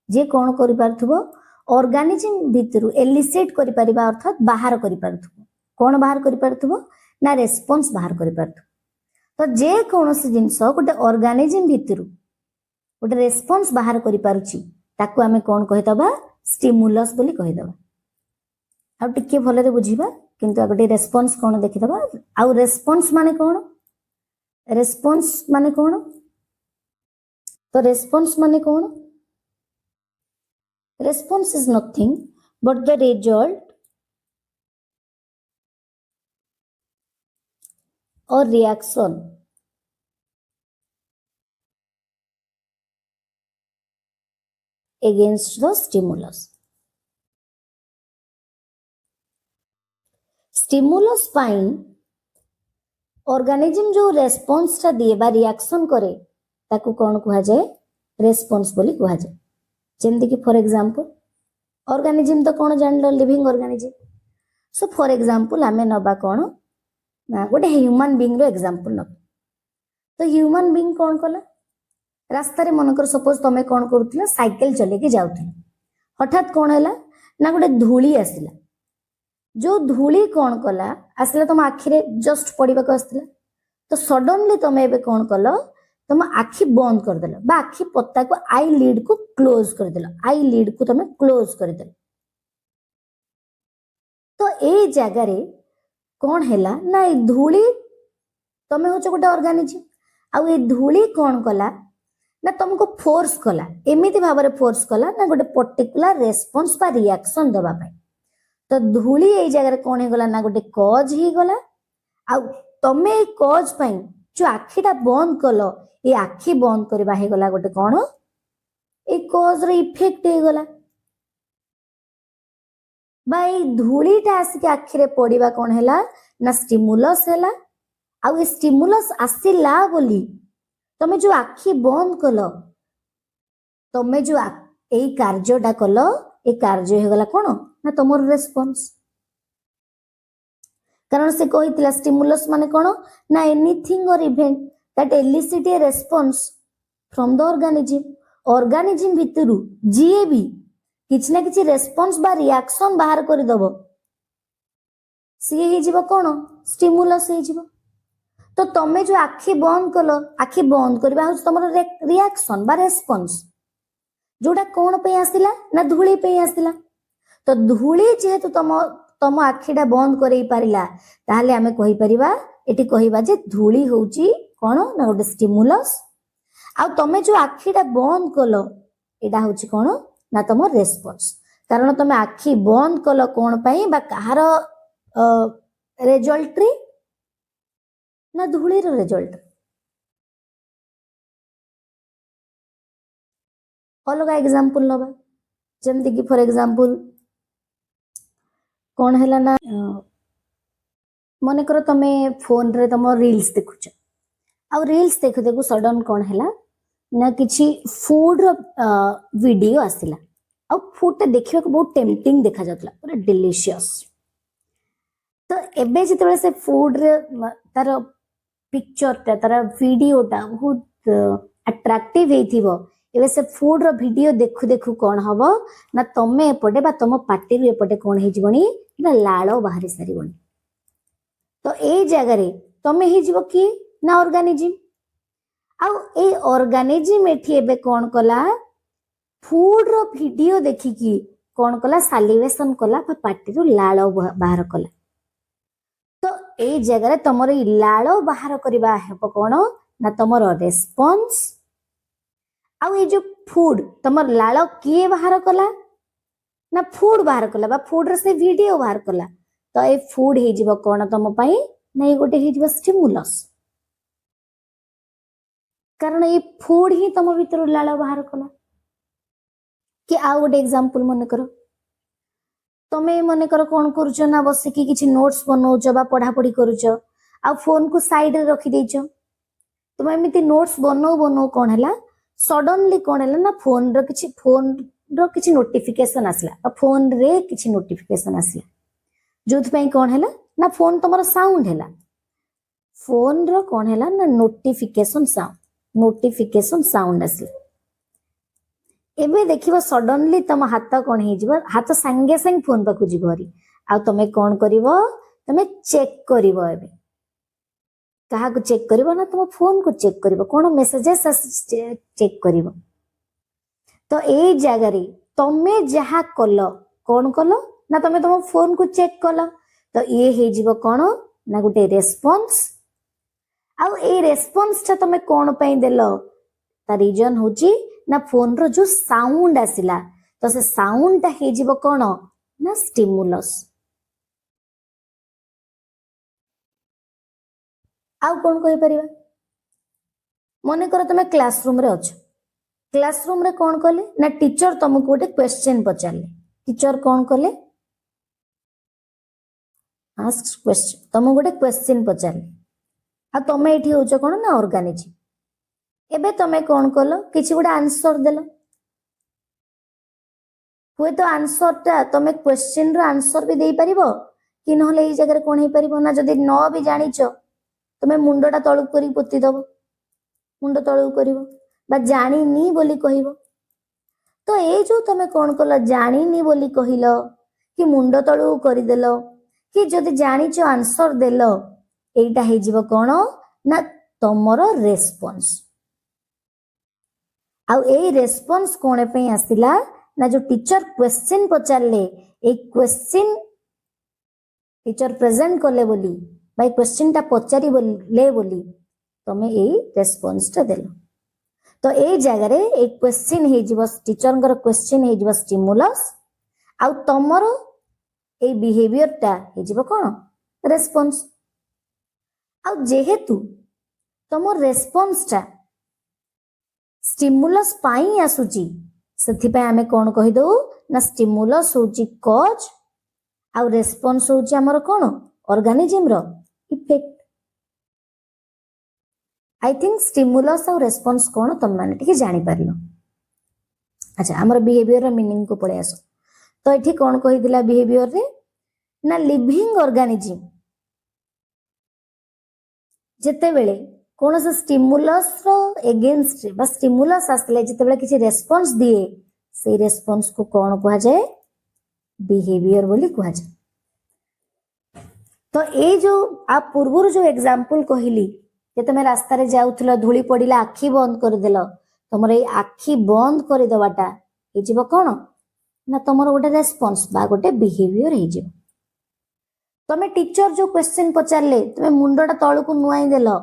जे कौन करि पारथबो ऑर्गेनिज्म भितरु एलिसिट करि परिबा अर्थात बाहर करि पारथबो कौन बाहर करि पारथबो ना रेस्पॉन्स बाहर करि पारथबो तो जे कौन जिंस गोटे ऑर्गेनिज्म भितरु गोटे रेस्पॉन्स बाहर करि पारुची ताकू आमे कौन कहितबा स्टिमुलस बोली कहिदबा आ टिके भलरे बुझिबा किंतु आगटे रेस्पॉन्स कौन देखिदबा आ रेस्पॉन्स माने कौन तो रेस्पॉन्स माने कौन response is nothing but the result or reaction against the stimulus stimulus pine organism जो रेस्पॉन्स टा दिए बा रिएक्शन करे ताकू कौन कहा जाए रेस्पॉन्स बोली कहा जाए जेमती कि फॉर एग्जांपल ऑर्गेनिज्म तो कौन जान लो living organism so for example आमे नबा कौन ना गोटे ह्यूमन बीइंग रो एग्जांपल न तो ह्यूमन बीइंग कौन कला रास्ता रे मनकर सपोज तमे कौन करूथिला साइकिल चले के जाउथिला हठात कौन हैला ना गोटे धूली आसिला जो धूली कौन कला आसिला तुम आखि रे जस्ट पड़िबा को आसिला तो सडनली तमे एबे कौन कलो तुम आखि बंद कर देलो बा आखि पत्ता को आई लीड को क्लोज कर देलो आई लीड को तुम क्लोज कर देलो तो ए जगह रे कौन हैला ना ए धूली तमे होछ गोटे ऑर्गेनिज्म आ ए धूली कौन कला ना तुमको फोर्स कला एमिति भाबरे फोर्स कला ना गोटे पर्टिकुलर रेस्पॉन्स बा रिएक्शन दबा पाई तो धूली ए जगह रे कौन हे गला ना गोटे कॉज ही गला आ तमे ए कॉज पाई जो आखिटा बंद कलो ए आखि बंद करबा हे गला गोटे कौन ए कॉज रे इफेक्ट हे गला बा ए धूलीटा आसिक आखि रे पड़िबा कौन हैला ना स्टिमुलस हैला आ ए स्टिमुलस आसिला बोली तमे जो आखि बंद कलो तमे जो ए कार्यटा कलो ए कार्य हे गला कौन ना तमर रेस्पॉन्स कारण से कहितला स्टिमुलस माने कौन ना anything or event that elicit a response from the organism भितरु जीए भी किछ ना किछ रेस्पॉन्स बा रिएक्शन बाहर करि दबो सी हे जीवो कौन स्टिमुलस हे जीवो तो तमे जो आखि बंद कलो आखि बंद करबा हो तमरो रिएक्शन बा रेस्पॉन्स जोटा कौन पे आसिला ना धूली पे आसिला तो धूली जेहेतु तम आखिटा बंद करई पारिला ताहले आमे कहि परिबा एटी कहिबा जे धूली होउची कोन ना गोटे स्टिमुलस आ तमे जो आखिटा बंद कलो एटा होउची कोन ना तम रेस्पॉन्स कारण तमे आखि बंद कलो कोन पई बा कहार रिजल्ट रे ना धूली रो रिजल्ट अलग एग्जांपल नबा जेमती कि फॉर एग्जांपल कौन है ना मन कर तुम फोन रे तुम रील्स देखुच आ रील्स देखु देखु सडन कौन है ना किसी फूड वीडियो आसला आ फूड देखा बहुत टेम्पटिंग देखा जाता पूरा डिलीशियस तो एबे जिते से फूड रे तार पिक्चर तार वीडियोटा बहुत अट्राक्टिव हेथिबो एबे से फूड रो वीडियो देखु देखु कौन हबो ना तमे एपटे बा तुम पार्टी रू एपटे कौन हे जीवनी ना लाळ बाहरी सारिबनी तो ए जगह रे तमे हे जीवो कि ना ऑर्गेनिज्म आ ए ऑर्गेनिज्म एठी एबे कौन कला फूड रो वीडियो देखि कि कौन कला सालिवेशन कला बा पार्टी रू लाळ बाहर कला तो ए जगह रे तमर ई लाळ बाहर करबा हेबो कोन ना तमर रेस्पॉन्स आ ए जो फूड तमर लाळ किए बाहर कला ना फूड बाहर कला बा फूड रे से वीडियो बाहर कला तो ए फूड हे जीवो कोन तम पई ना ए गोटे हे जीवो स्टिमुलस कारण ए फूड ही तम भीतर लाळ बाहर कला कि आ गोटे एग्जांपल मन करो तमे मन कर कौन करुच ना बसिकी किसी नोट्स बनौच बा पढ़ा पढ़ी करुच आ फोन को साइड रे रखी देछ तुम एमती नोट्स बनौ बनौ कौन है सडनली कौन है ना फोन रो किसी नोटिफिकेशन आसला फोन रे किसी नोटिफिकेशन आसला जो कौन है ना फोन तुम साउंड है फोन रो कौन है ना नोटिफिकेशन साउंड आसला एबे देखिबो सडनली तुम हाथ कौन हो हाथ संगे संग फोन पाक जीव हरी आ तुम कौन करिवो तुम चेक करिवो एबे कहा को चेक करिवो ना तुम फोन को चेक करिवो कौन मेसेजेस चेक करिवो तो ए जगह रे तुमे जहा कलो कौन कलो ना तुम तुम फोन को चेक कलो तो ये हे जीवो कौन ना गोटे रेस्पॉन्स आ ए रेस्पॉन्स ता तुम कौन पई देलो ता रीजन होची ना फोन रो जो साउंड आसिला तो से साउंड ता हे जीवो कोन ना स्टिमुलस आउ कोन कहि परिबा मने कर तुम क्लासरूम रे अछ क्लासरूम रे कोन कले ना टीचर तुमको गोटे क्वेश्चन पचारले टीचर कोन कले आस्क क्वेश्चन तुम गोटे क्वेश्चन पचारले आ तुम एठी होछ कोन ना ऑर्गेनिज्म एबे तमे कौन कलो किसी गोटे आंसर देलो हुए तो आंसर टा तमे क्वेश्चन रो आंसर भी दे परिबो कि नहले ए जगह कोन हे परिबो ना जदी न भी जानिचो तमे मुंडटा तळु करी पोती दबो मुंड तळु करिवो बा जानी नी बोली कहिवो तो ए जो तमे कौन कलो जानी नी बोली कहिलो कि मुंड तळु करी देलो कि जदी जानिचो आंसर देलो एटा हे जीवो कोन ना तमरो रेस्पॉन्स आउ ए रेस्पॉन्स कोने पे आसिला ना जो टीचर क्वेश्चन पचारले ए क्वेश्चन टीचर प्रेजेंट करले बोली भाई क्वेश्चन ता पचारी ले बोली तमे ए रेस्पॉन्स ता देलो तो ए जगह रे एक क्वेश्चन हे जीवो टीचर कर क्वेश्चन हे जीवो स्टिमुलस आउ तमरो ए बिहेवियर ता हे जीवो कोन रेस्पॉन्स आउ जेहेतु तमो रेस्पॉन्स ता स्टिमुलस पाई आसुची सेथि पे हमें कोन कहि दो ना स्टिमुलस होची कॉज आ रेस्पॉन्स होची हमर कोन ऑर्गेनिज्म रो effect I think stimulus or response कोन तुम माने ठीक जानि परलो अच्छा हमर बिहेवियर रो मीनिंग को पळे आसो तो एठी कोन कहि दिला बिहेवियर रे ना लिविंग ऑर्गेनिज्म जेते बेले कौन से स्टिमुलस रो एगेंस्ट बस स्टिमुलस आसले जते बेले किसी रेस्पॉन्स दिए से रेस्पॉन्स को कौन कहा जाए बिहेवियर बोली कहा जाए तो ए जो आप पूर्व जो एग्जांपल कहली जे तुम रास्ता रे जाउथलो धूली पड़िला आखी बंद कर देलो तुमर ए आखी बंद कर देवाटा ए जीव कौन ना तुमर गोटे रेस्पॉन्स बा गोटे बिहेवियर हे जीव तुम टीचर जो क्वेश्चन पचारले तुम मुंडटा तळु को नुआई देलो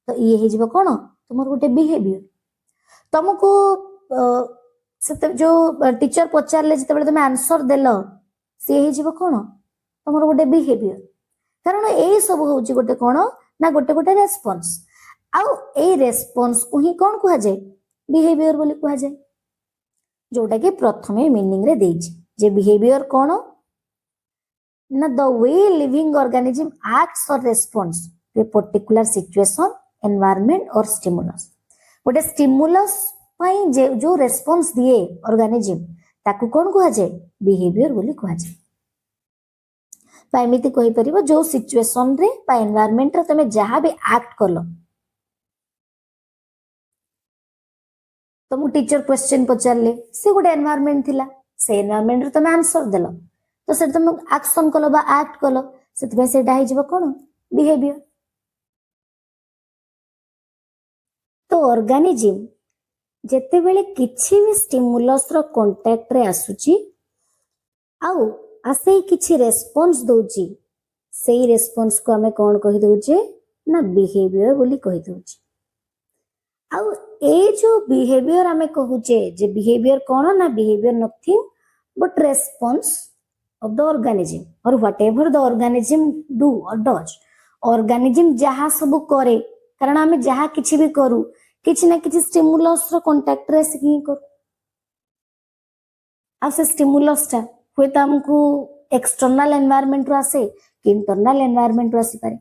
तो ये हे जीव कोन तुमर गोटे बिहेवियर तुमको से जो टीचर पचारले जते बेले तुम आंसर देलो से हे जीव कोन तुमर गोटे बिहेवियर कारण ए सब होची गोटे कोन ना गोटे गोटे रेस्पॉन्स आउ ए रेस्पॉन्स को ही कोन कहा जाए बिहेवियर बोली कहा जाए जोटा कि प्रथमे मीनिंग रे देछि जे बिहेवियर कोन ना the way living organism acts or response to a particular situation environment or stimulus गोटे स्टिमुलस पई जे जो रेस्पॉन्स दिए ऑर्गेनिज्म ताकू कोन कुआ जाय बिहेवियर बोली कुआ जाय बा एमिति कहि परिबो जो सिचुएशन रे बा एनवायरनमेंट रे तमे जहां भी एक्ट करलो तुमको टीचर क्वेश्चन पचारले से गोटे एनवायरनमेंट थिला से एनवायरनमेंट रे तमे आंसर देलो तो से तुम एक्शन कलो बा एक्ट कलो से सेटा हो जिवो कोन बिहेवियर तो ऑर्गेनिज्म जेते बेले किछि भी स्टिमुलस रो कांटेक्ट रे आसुची आउ आसे किछि रेस्पॉन्स दोची सेही रेस्पॉन्स को हमें कोन कहि दोचे ना बिहेवियर बोली कहि दोचे आउ ए जो बिहेवियर हमें कहूचे जे बिहेवियर कोन ना behaviour nothing but response of the organism or whatever the organism do or does organism जहा सब करे कारण आमे जहा किछि भी करू किछि ना किछि स्टिमुलस रो कांटेक्ट रे सिकी करू आ से स्टिमुलस ता होय त हमकु एक्सटर्नल एनवायरनमेंट रो आसे कि इंटरनल एनवायरनमेंट रो आसी पारे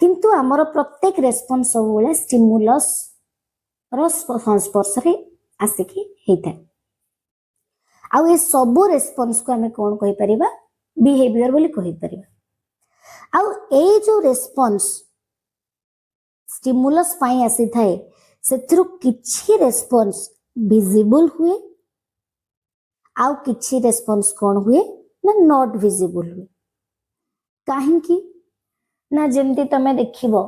किंतु हमर प्रत्येक रेस्पॉन्स सब बेले स्टिमुलस रो संस्पर्श रे आसिकी हेता आउ ये सब रेस्पॉन्स को हमें कौन कहि परिबा बिहेवियर बोली कहि परिबा आउ ए जो रेस्पॉन्स स्टिमुलस पाई आसी थाए सेथरु किछि रेस्पॉन्स विजिबल हुए आउ किछि रेस्पॉन्स कौन हुए ना नॉट विजिबल हुए काहे कि ना जेमती तमे देखिबो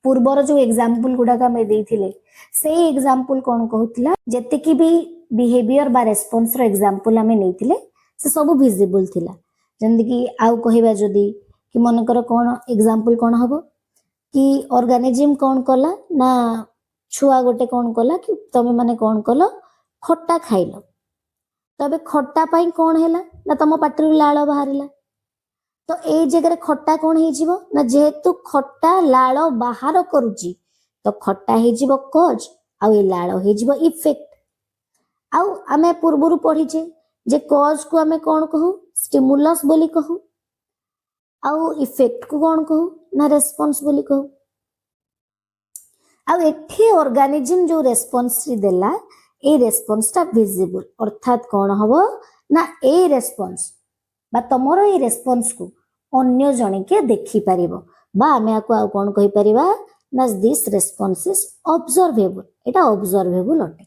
पूर्वर जो एग्जांपल गुडा का मैं देथिले से एग्जांपल कौन कहउतला जते कि भी बिहेवियर बा रेस्पॉन्स रो एग्जांपल हमें नैथिले से सब विजिबल थिला जंदी कि आउ कहिबा जदी कि मन कर कोन एग्जांपल कोन हबो कि ऑर्गेनिज्म कोन कला ना छुआ गोटे कोन कला कि तमे माने कोन कलो खट्टा खाइलो तबे खट्टा पई कोन हैला ना तम पाटरू लाळ बाहरिला तो ए जगह रे खट्टा कोन हे जिवो ना जेहेतु खट्टा लाळ बाहर करूची तो खट्टा हे जिवो कॉज आ ए लाळ हे जिवो इफेक्ट आउ आमे पूर्वरु पढिचे जे कॉज को आमे कोन कहू स्टिमुलस बोली कहू आउ इफेक्ट को कोन कहू ना रेस्पॉन्स बोली कहू आउ एठी ऑर्गेनिज्म जो रेस्पॉन्स देला ए रेस्पॉन्स ता विजिबल अर्थात कोन हबो ना ए रेस्पॉन्स बा तमरो ए रेस्पॉन्स को अन्य जने के देखि परिबो बा आमे आको आ कोन कहि परिबा ना this response is observable Etah observable अटे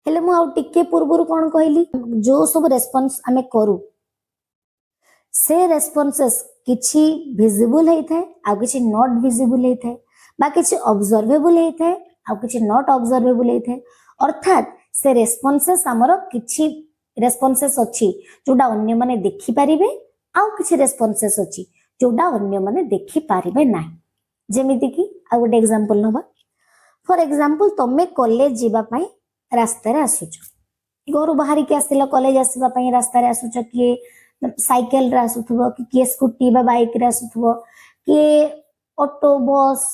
हेले मु आउ टिके पूर्वरु कोन कहली जो सब रेस्पॉन्स आमे करू से रेस्पॉन्सेस किछि विजिबल हेइ थाए आ किछि नॉट विजिबल हेइ थाए बा किछि ऑब्जर्वेबल हेइ थाए आ किछि नॉट ऑब्जर्वेबल हेइ थाए अर्थात से रेस्पॉन्सेस हमरो किछि रेस्पॉन्सेस अछि जोडा अन्य माने देखि परिबे आ किछि रेस्पॉन्सेस अछि जोडा अन्य माने देखि परिबे नाही जेमिति कि आ गोटे एग्जांपल नबा फॉर एग्जांपल तमे कॉलेज जीवा पई रास्ता रे आसुछ घर बाहर के आसिला कॉलेज आसीबा पई रास्ता रे आसुछ कि साइकिल रे आसुथबो कि स्कूटी बा बाइक रे आसुथबो कि ऑटो बस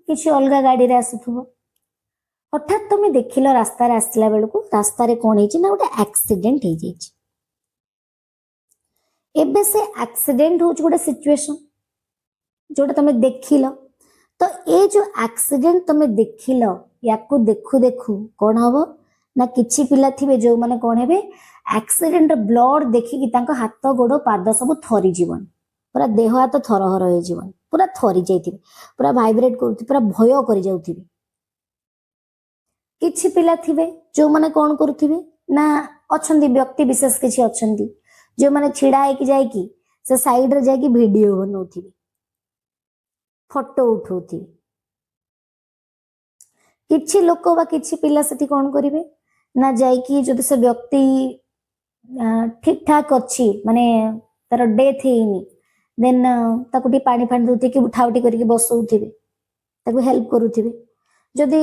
किछि अलगा गाड़ी रे आसुथबो हठात तमे देखिलो रास्ता रे आसला बेलको रास्ता रे कोन हेछि ना गोटे एक्सीडेंट हे जेछि एबे से एक्सीडेंट होछ गोटे सिचुएशन जोटा तमे देखिलो तो ए जो एक्सीडेंट तमे देखिलो याकू देखु देखु कोन हबो ना किछि पिला थिबे जो माने कोन हेबे एक्सीडेंट ब्लड देखि कि तांको हाथ गोड़ पाद सब थरी जीवन पूरा देह हाथ थरहर हो जीवन पूरा थरी जाइथिबे पूरा वाइब्रेट करथि पूरा भय करि जाउथिबे किछि पिला थिबे जो माने कोन करथिबे ना अछंदी व्यक्ति विशेष किछि अछंदी जो माने छिडा है कि जाय कि से साइड रे जाय कि वीडियो बनौथिबे फोटो उठौथिबे किछि लोक बा किछि पिला सेठी कोन करिवे ना जाय कि जदि से व्यक्ति ठीक ठाक अछि माने तार डेथ हेइनी देन ताकु टी पानी फान दोथि कि उठाउटी करके बसौथिबे ताकु हेल्प करूथिबे जदि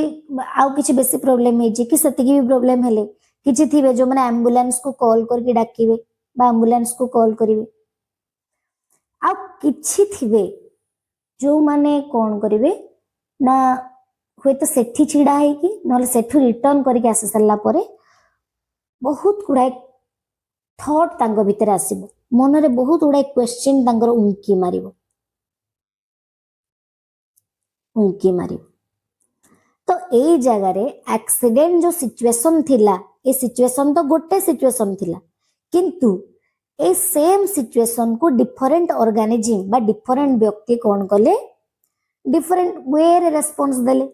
आउ किछि बेसी प्रॉब्लम हेछि कि सेति कि प्रॉब्लम हेले किछि थिबे जो माने एम्बुलेंस को कॉल करके डाकिबे बा एम्बुलेंस को कॉल करिवे आ किछि थिबे जो माने कोन करिवे ना हुए तो सेठी छिड़ा है कि नले सेठू रिटर्न करके आसी सारला परे बहुत गुड़ाए थॉट तांको भीतर आसीबो मन रे बहुत गुड़ाए क्वेश्चन तांकर उंकी मारिबो तो ए जगह रे एक्सीडेंट जो सिचुएशन थिला ए सिचुएशन तो गोटे सिचुएशन थिला किंतु ए सेम सिचुएशन को डिफरेंट ऑर्गेनिज्म बा डिफरेंट व्यक्ति कौन कले डिफरेंट वे रे रेस्पॉन्स देले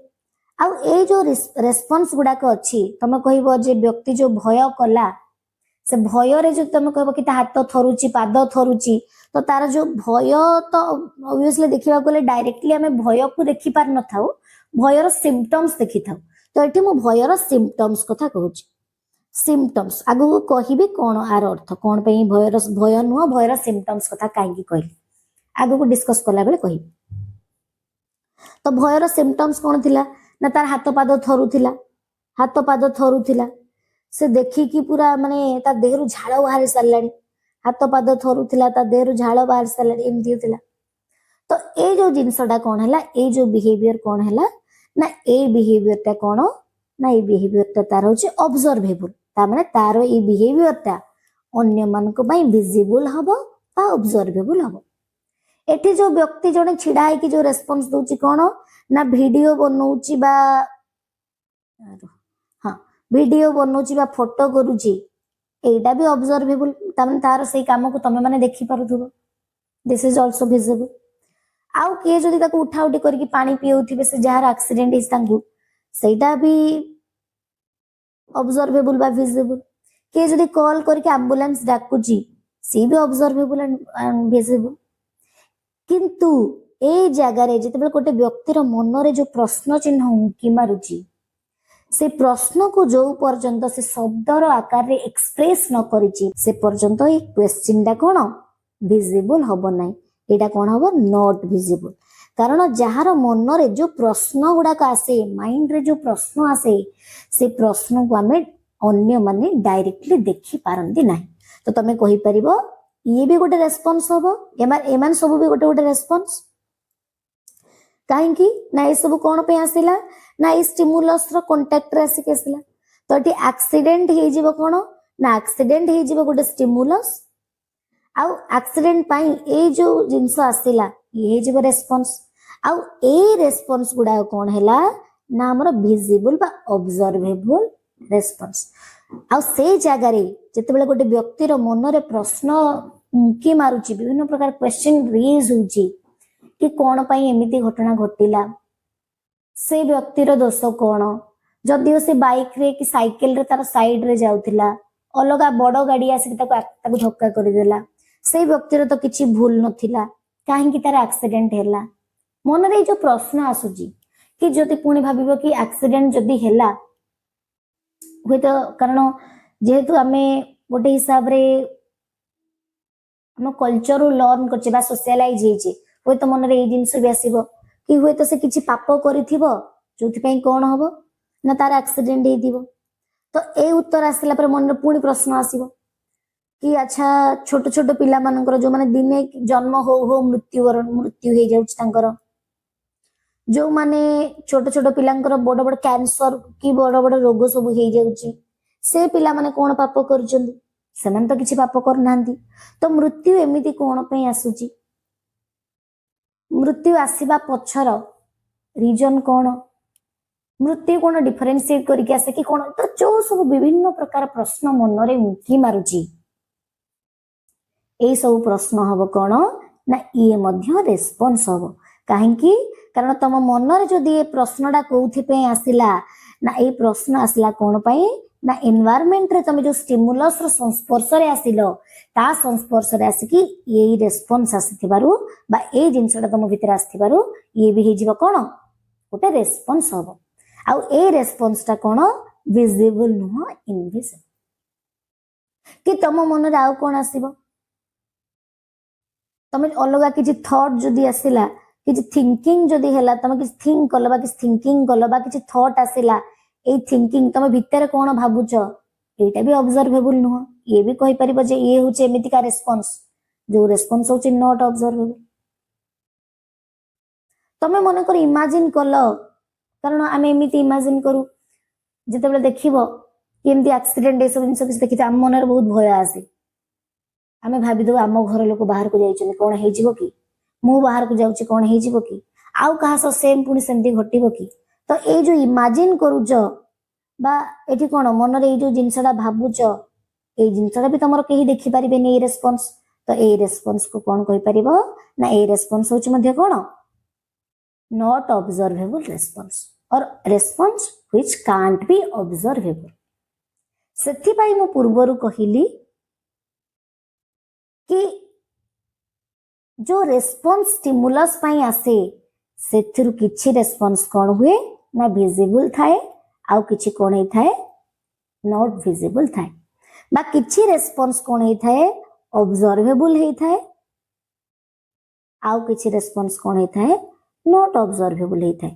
आउ ए जो रेस्पॉन्स गुडाक अछि तमे कहबो जे व्यक्ति जो भय कला से भय रे जो तमे कहबो कि ता हाथ थरुची पाद थरुची तो तार जो भय तो ऑब्वियसली देखिबा गले डायरेक्टली हमें भय को देखि पार न थाउ भयर सिम्पटम्स देखि थाउ तो एठी मो भयर सिम्पटम्स कथा कहूची सिम्पटम्स आगु कहिबे कोन आर अर्थ कोन पे भय नुह भयर सिम्पटम्स कथा काहेकि कहली आगु को डिस्कस करला बेले कहिबे तो भयर सिम्पटम्स कोन थिला ना तार हाथ पाद थरुथिला से देखिकी पूरा माने ता देहरु झाळ बाहरी सारलानी हाथ पाद थरुथिला ता देहरु झाळ बाहरी सारलानी एमती होतिला तो ए जो जिनसटा कोन हला ए जो बिहेवियर कोन हला ना ए बिहेवियर ता कोन ना ए बिहेवियर ता तार होची ऑब्जर्वेबल ता माने तार ए बिहेवियर ता अन्य मानको पई विजिबल हबो ता ऑब्जर्वेबल हबो एठी जो व्यक्ति जने छिडा है कि जो रेस्पॉन्स दोची कोन ना वीडियो बनौची बा हां वीडियो बनौची बा फोटो करूची एटा भी ऑब्जर्वेबल ता माने तार सेही काम को तमे माने देखि पारुथबो दिस इज आल्सो विजिबल आउ किए जदि ताको उठा उठी करके पानी पिउथिबे से जहार एक्सीडेंट इस तांगु सेटा भी ऑब्जर्वेबल बा विजिबल किए जदि कॉल करके एम्बुलेंस डाकुची सी भी ऑब्जर्वेबल एंड विजिबल किंतु ए जगह रे जेतेबेले गोटे व्यक्तिर मन रे जो प्रश्न चिन्ह उंकी मारुची से प्रश्न को जो पर्यंत से शब्दर आकार रे एक्सप्रेस न करिची से पर्यंत ए क्वेश्चन दा कोन विजिबल हबो नै एटा कोन हबो नॉट विजिबल कारण जहार मन रे जो प्रश्न गुडाक आसे माइंड रे जो प्रश्न आसे से प्रश्न को हमें अन्य माने डायरेक्टली देखि पारंती नै तो तमे कहि परिबो ये भी गोटे रेस्पॉन्स हबो एमान सब भी गोटे गोटे रेस्पॉन्स काहेकि ना ये सब कोन पे आसिला ना ई स्टिमुलस रो कांटेक्ट रे आसी केसिला तो एटी एक्सीडेंट हे जीवो कोन ना एक्सीडेंट हे जीवो गोटे स्टिमुलस आउ एक्सीडेंट पाई ए जो जिंस आसिला ये जीवो रेस्पॉन्स आउ ए रेस्पॉन्स गुडा कोन हैला ना हमर विजिबल बा ऑब्जर्वेबल रेस्पॉन्स आउ से जगह रे जेतेबेले गोटे व्यक्तिर मन रे प्रश्न उंकी मारुची विभिन्न प्रकार क्वेश्चन रेज होची कि कोन पई एमिति घटना घटिला से व्यक्तिर दोष कोन जदिओ से बाइक रे कि साइकिल रे तार साइड रे जाउथिला अलगा बड़ गाड़ी आसी ताको धक्का कर देला से व्यक्तिर तो किछि भूल नथिला काहे कि तार एक्सीडेंट हैला मन रे जो प्रश्न आसुची कि जति पुणी भाबिबो कि एक्सीडेंट जदि हैला हुए तो कारण जेहेतु आमे गोटे हिसाब रे हम कल्चर लर्न करछे बा सोशलाइज हेचे हुए तो मन रे ए जिंस भी आसीबो कि हुए तो से किछि पाप करिथिबो जोथि पई कोन हबो ना तार एक्सीडेंट हेदिबो तो ए उत्तर आसिला पर मन रे पुणी प्रश्न आसीबो कि अच्छा छोट छोट पिला मानकर जो माने दिने जन्म हो मृत्यु हे जाउछ तांकर जो माने छोट छोट पिलांकर बड़ बड़ कैंसर कि बड़ बड़ रोग सब हे जाउची से पिला माने कोन पाप करचंदी सेमान तो किछि पाप कर नांदी तो मृत्यु एमिति कोन पे आसुची मृत्यु आसीबा पछर रीजन कोन मृत्यु कोन डिफरेंशिएट करके आसे कि कोन तो जो सब विभिन्न प्रकार प्रश्न मन रे उंकी मारुची ए सब प्रश्न हबो कोन ना ये मध्य रेस्पॉन्स हबो काहेकि कारण तम मन रे जदि ए प्रश्नडा कोउथि पे आसिला ना ए प्रश्न आसिला कोन पई ना एनवायरनमेंट रे तमे जो स्टिमुलस रो संस्पर्श रे आसिलो ता संस्पर्श रे आसिकी ये रेस्पॉन्स आसिथिबारु बा ए जिंसडा तम भितर आसिथिबारु ये भी हेजिबो कोन गोटे रेस्पॉन्स हबो आउ ए रेस्पॉन्स ता कोन विजिबल नुह इनविजिबल कि तम मन रे आउ कोन आसीबो तमे अलगा किछि थॉट जदि आसिला किछि थिंकिंग जदि हैला तमे किछि थिंक करलो बा किछि थिंकिंग करलो बा किछि थॉट आसिला ए थिंकिंग तमे भितर कोन भाबुछ एटा भी ऑब्जर्वेबल नुह ये भी कहि परिबो जे ये होचे एमिति का रेस्पॉन्स जो रेस्पॉन्स होचे नॉट ऑब्जर्वेबल तमे मन कर इमेजिन करलो कारण आम एमती इमाजिन करू जिते देखिबो कि एमती एक्सीडेंट ए सब जिन किसी देखी आम मन बहुत भय आसे आम भाविद आम घर लोक बाहर को जाइए कौन हो कि मु बाहर को जाऊँ कौन हो कि आउ कहा सह सेम पुणी सेमती घटब कि तो ये जो इमाजिन करूच बा ये कौन मन ये जो जिनसा भावुच ये जिनसा भी तुम कहीं देखिपारे ये रेस्पॉन्स तो ये रेस्पॉन्स को कौन कहि परिबो ना ये रेस्पॉन्स होची मध्य कौन नॉट ऑब्जर्वेबल रेस्पॉन्स और response which can't be observable सेथि पाई मु पूर्वरु कहिली कि जो रेस्पॉन्स स्टिमुलस पाई आसे सेथिरु किछि रेस्पॉन्स कौन हुए ना विजिबल थाए आउ किछि कौन हे थाए नॉट विजिबल थाए बा किछि रेस्पॉन्स कौन हे थाए ऑब्जर्वेबल हे थाए आउ किछि रेस्पॉन्स कौन हे थाए नॉट ऑब्जर्वेबल हे थाए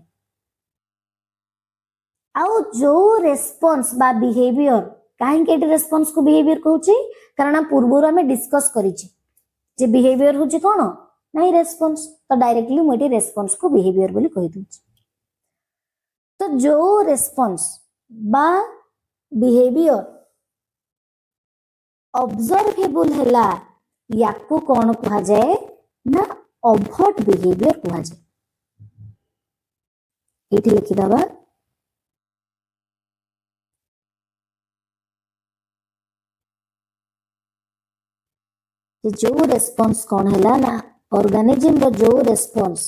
आउ जो रेस्पॉन्स बा बिहेवियर काहे के रेस्पॉन्स को बिहेवियर कहूची कारण पूर्वरु हमें डिस्कस करिछि जे बिहेवियर होची कोन नहीं रेस्पॉन्स तो डायरेक्टली मोटी रेस्पॉन्स को बिहेवियर बोली कहि दूची तो जो रेस्पॉन्स बा बिहेवियर ऑब्जर्वेबल हैला याकू कौन कहा जाए ना ओभर्ट बिहेवियर कहा जाए एठी लिखि दबा जो रेस्पॉन्स कौन हैला ना ऑर्गेनिज्म रो जो response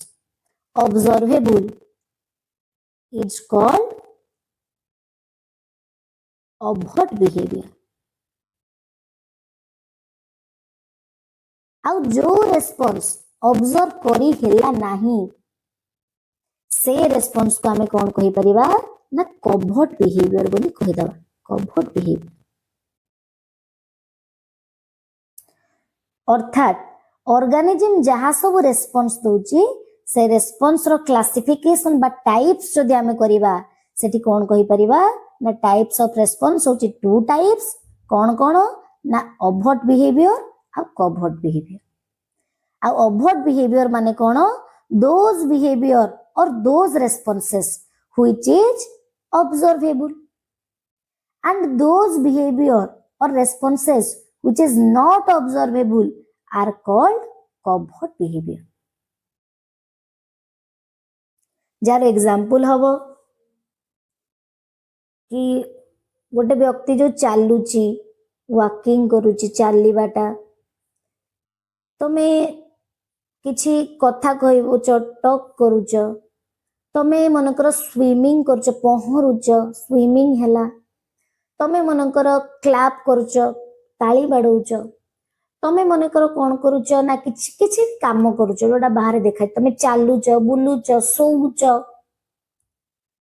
observable is called overt behaviour आउ जो रेस्पॉन्स ऑब्जर्व करी हेला नाही से रेस्पॉन्स को हमें कौन कहि परिबा ना कवर्ट बिहेवियर बोली कहि दबा कवर्ट बिहेवियर अर्थात ऑर्गेनिज्म जहाँ सब रेस्पॉन्स दउची से रेस्पॉन्स रो क्लासिफिकेशन बा टाइप्स जदि हमें करिबा सेठी कौन कहि परिबा ना टाइप्स ऑफ रेस्पॉन्स होची टू टाइप्स कौन कौन ना ओभर्ट बिहेवियर आ कवर्ट बिहेवियर आ ओभर्ट बिहेवियर माने कौन दोज बिहेवियर और those responses which is observable and those behavior or responses which is not observable are called covert behavior. Jar example हबो कि गोटे व्यक्ति जो चालुची वॉकिंग करूची चालीबाटा तमे किछि कथा कहबो टॉक करूच तमे मनकर स्विमिंग करूच पहरुच स्विमिंग हैला तमे मनकर क्लैप करूच ताली बाडौच तमे मनकर कोन करूच ना किछि किछि काम करूच जोटा बाहर देखा तमे चालुच बुलुच सोउच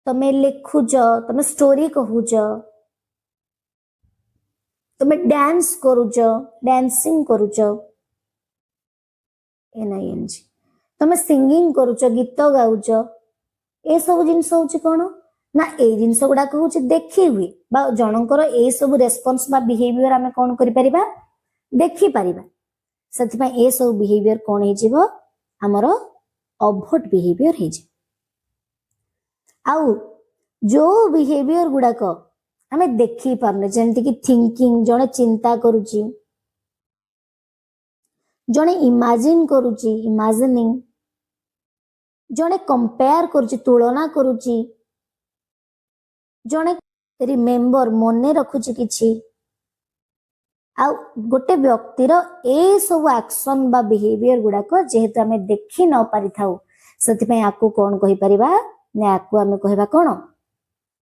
तमे लिखुच तमे स्टोरी कहूच तमे डांस करूच डांसिंग करूच एनआईएनजी तमे सिंगिंग करूच गीत गाउच ए सब जिंस होची कोन ना ए जिंस गुडा कहूची देखि हुए बा जनकर ए सब रेस्पॉन्स बा बिहेवियर हमें कोन करि परिबा देखि परिबा सथि पय ए सब बिहेवियर कोन हे जिवो हमरो ओभर्ट बिहेवियर हे जे आउ जो बिहेवियर गुडा को हमें देखि पारने जेंति कि थिंकिंग जने चिंता करूची जने इमेजिन करूची इमेजिनिंग जने कंपेयर करूची तुलना करूची जने रिमेम्बर मने रखुची किछि आ गोटे व्यक्तिर ए सब एक्शन बा बिहेवियर गुडा को जेहेतु हमें देखि न पारि थाउ सथि पय आकु कोन कहि परिबा ने आकु हमें कहबा कोन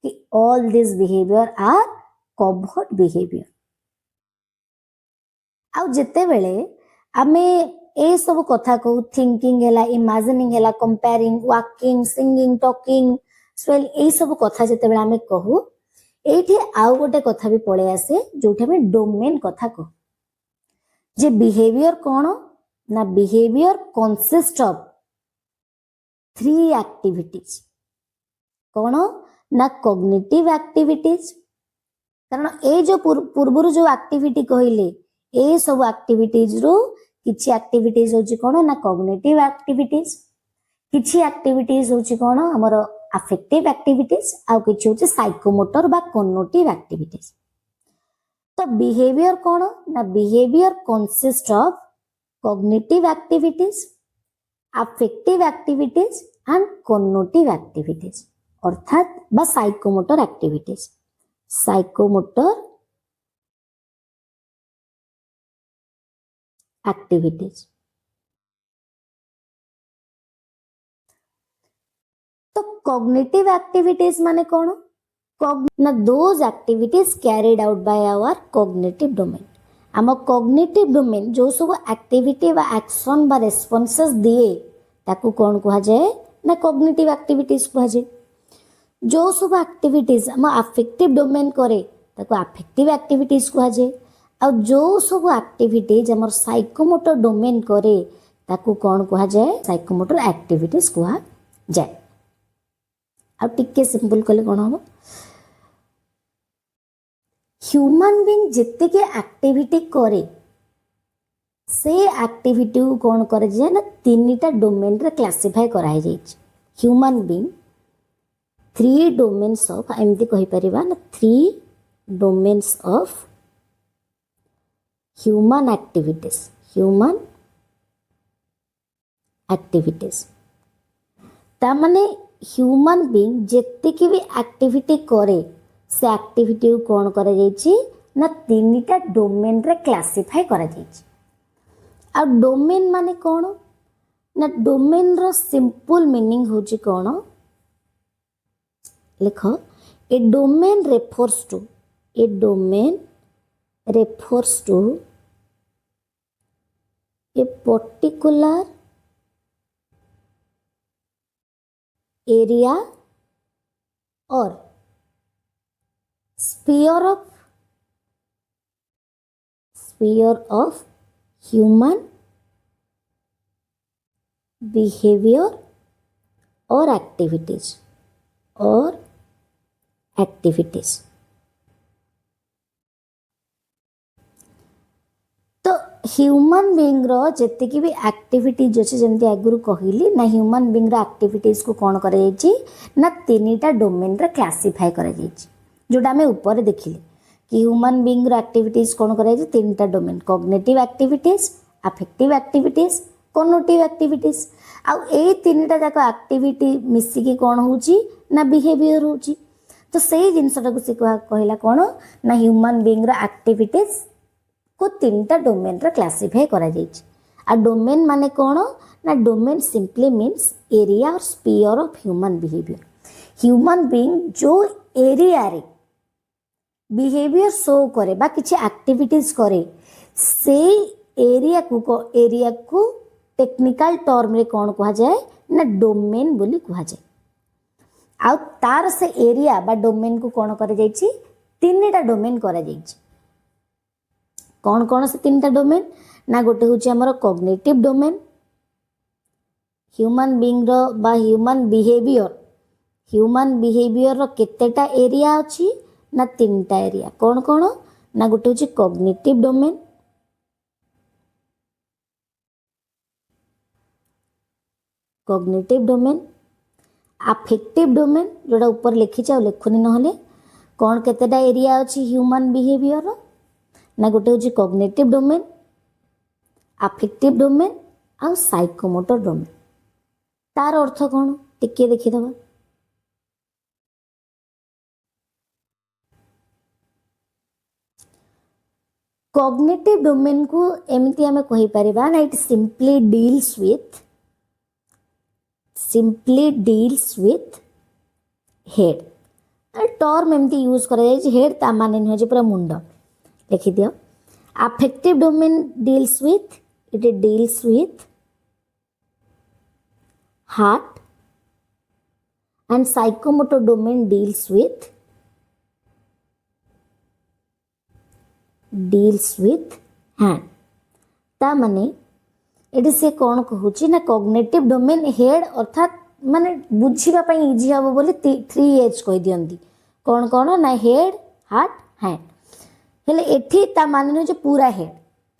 कि all this behaviour are covert behaviour आ जेते बेले हमें ए सब कथा को थिंकिंग हैला इमेजिनिंग हैला कंपेयरिंग वॉकिंग सिंगिंग टॉकिंग स्वेल ए सब कथा जेते बेले हमें कहू एठी आउ गोटे कथा भी पळे आसे जोठी हमें डोमेन कथा को जे बिहेवियर कोन ना बिहेवियर कंसिस्ट ऑफ 3 एक्टिविटीज कोन ना कॉग्निटिव एक्टिविटीज कारण ए जो पूर्वरु जो एक्टिविटी कहिले ए सब एक्टिविटीज रो किछि एक्टिविटीज होची कोन ना कॉग्निटिव एक्टिविटीज किछि एक्टिविटीज होची कोन हमर affective activities ଆଉ କିଛି ହଉଛି ସାଇକୋମୋଟର ବା କଗ୍ନିଟିଭ activities। तो बिहेवियर कौन ना behaviour consist of cognitive activities affective activities and cognitive activities अर्थात बा साइकोमोटर एक्टिविटीज साइकोमोटर एक्टिविटीज। तो कॉग्निटिव एक्टिविटीज माने कौन ना those activities carried out by our cognitive domain um cognitive domain जो सब एक्टिविटी वा एक्शन बा रेस्पॉन्सेस दिए ताकू कौन कहा जाए ना कॉग्निटिव एक्टिविटीज कहा जाए। जो सब एक्टिविटीज आम अफेक्टिव डोमेन करे ताकू अफेक्टिव एक्टिविटीज कहा जाए और जो सब एक्टिविटीज आम साइकोमोटर डोमेन करे ताकू कौन कहा जाए साइकोमोटर एक्टिविटीज कहा जाए। अब टिके सिंपल कले कौन हम ह्यूमन बीइंग जिते के एक्टिविटी करे से एक्टिविटी को कौन करे जे ना तीनटा डोमेन रे क्लासिफाई कराई जाय। ह्यूमन बीइंग 3 डोमेन्स ऑफ एमती कहि परिबा ना 3 डोमेन्स ऑफ ह्यूमन एक्टिविटीज ता माने ह्यूमन बीइंग जिते के भी एक्टिविटी करे से एक्टिविटी को कौन करा जायछि ना तीनटा डोमेन रे क्लासिफाई करा जायछि। आ डोमेन माने कौन ना डोमेन रो सिंपल मीनिंग होछि कौन लिख a domain refers to a particular area or sphere of human behavior or activities तो ह्यूमन बीइंग रो जति भी एक्टिविटीज अच्छे जमती आगुरु कहली ना ह्यूमन बीइंग रो एक्टिविटीज को कौन करा जायछि ना तीनटा डोमेन रे क्लासिफाई करा जायछि। जोटा आम ऊपर देखिले कि ह्यूमन बीइंग रो एक्टिविटीज कौन करा जायछि तीनटा domain cognitive activities affective activities cognitive activities आ ए तीनटा जाक एक्टिविटी मिसिकी कौन होची ना बिहेवियर होची। तो सेही जिनसटा को से कहला कौन ना ह्यूमन बीइंग रो एक्टिविटीज को तीनटा डोमेन रे क्लासिफाई करा जायछि। आ डोमेन माने कौन ना डोमेन सिंपली मीन्स एरिया और sphere of human behaviour. Human being जो एरिया रे बिहेवियर शो करे बा किछि एक्टिविटीज करे से एरिया को टेक्निकल टर्म रे कौन कहा जाए ना डोमेन बोली कहा जाए। आ तार से एरिया बा डोमेन को कौन करा जायछि तीनटा डोमेन करा जायछि। कौन कौन से तीनटा डोमेन ना गोटे होछि हमर कॉग्निटिव डोमेन ह्यूमन बीइंग रो बा ह्यूमन बिहेवियर रो केतेटा एरिया अछि ना तीनटा एरिया कौन कौन ना गोटे होछि कॉग्निटिव डोमेन अफेक्टिव डोमेन जोड़ा ऊपर लिखी जाओ लिखुनी नहले कौन केतेटा एरिया अछि ह्यूमन बिहेवियर रो ना गोटे होछि कॉग्निटिव डोमेन अफेक्टिव डोमेन आ साइकोमोटर डोमेन। तार अर्थ कौन टिके देखि दबा कॉग्निटिव डोमेन को एमती आमे कहि परिबा ना it simply deals with head term एमती यूज करा जाय हेड ता माने न जे पूरा मुंड लिखि दियो। Affective domain deals with heart and psychomotor domain deals with hand ता माने एटी से कौन कहूची ना कॉग्निटिव डोमेन हेड अर्थात माने बुझीबा पई इजी हबो बोली 3H कहि दियंती कौन कौन ना हेड हार्ट हैंड हेले एठी ता माने न जे पूरा हेड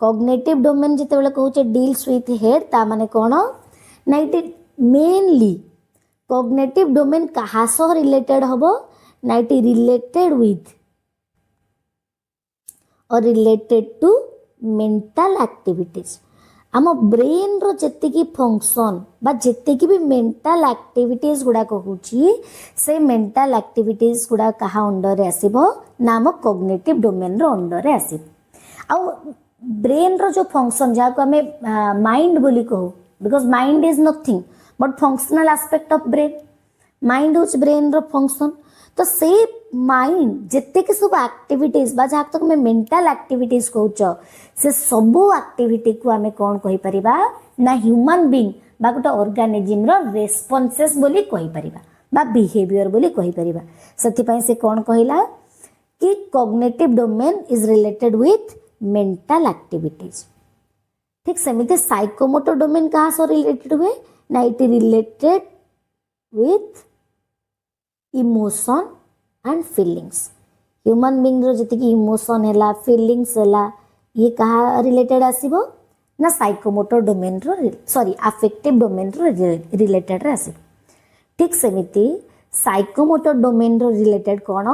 कॉग्निटिव डोमेन जेते बेले कहूचे डील्स विथ हेड ता माने कौन ना इट मेनली कॉग्निटिव डोमेन कहा सह रिलेटेड हबो ना इट रिलेटेड विथ और रिलेटेड टू मेंटल एक्टिविटीज आम ब्रेन रो जेतिकी फंक्शन बा जेतिकी भी मेंटल एक्टिविटीज गुडा कहूची से मेंटल एक्टिविटीज गुडा कहा अंडर रे आसीबो ना आम कॉग्निटिव डोमेन रो अंडर रे आसीबो आ ब्रेन रो जो फंक्शन जहाँ को हमें माइंड बोली कहू because mind is nothing but functional aspect of brain mind हूँ ब्रेन रो फंक्शन तो से माइंड जिते कि सब एक्टिविटीज बा जहाँ तक मैं मेंटल एक्टिविटीज कहूच से सबू एक्टिविटी को आम कौन कहि परिबा ना ह्यूमन बीइंग बा गोटे ऑर्गेनिज्म रो रेस्पॉन्सेस बोली कहि परिबा बा बिहेवियर बोली कहि परिबा सेति पई से कौन कहिला कि cognitive domain is related with mental activities ठीक सेमिति साइकोमोटर डोमेन कहाँ सह रिलेटेड हुए ना it related with emotion and feelings human being रो जति कि इमोशन हैला फीलिंग्स हैला ये कहा रिलेटेड आसीबो ना साइकोमोटर डोमेन रो सॉरी अफेक्टिव डोमेन रो रिलेटेड रे आसीबो ठीक सेमिति साइकोमोटर डोमेन रो रिलेटेड कोन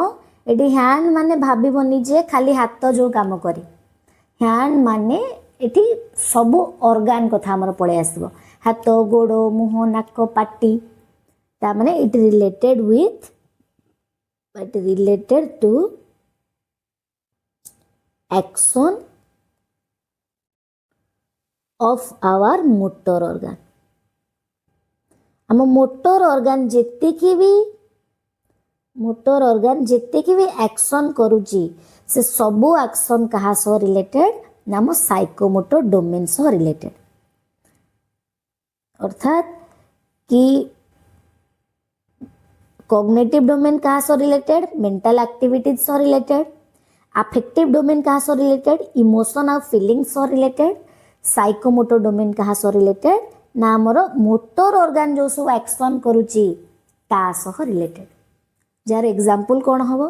एटी हैंड माने भाबिबोनी जे खाली हाथ जो काम करे हैंड माने एटी सबु ऑर्गन कथा हमर पळे आसीबो हाथ गोड़ मुह नाक पाटी ता माने it related to action of our motor organ हम मोटर ऑर्गन जेतिकी भी एक्शन करूची से सबू एक्शन कहा सह रिलेटेड नाम साइकोमोटर डोमेन सह रिलेटेड अर्थात कि कॉग्निटिव डोमेन कहा सह रिलेटेड मेंटल एक्टिविटीज सह रिलेटेड अफेक्टिव डोमेन कहा सह रिलेटेड इमोशन और फीलिंग्स सह रिलेटेड साइकोमोटर डोमेन कहा सह रिलेटेड ना आमर मोटर ऑर्गन जो सब एक्शन करूची ता सह रिलेटेड जार एग्जांपल कौन हम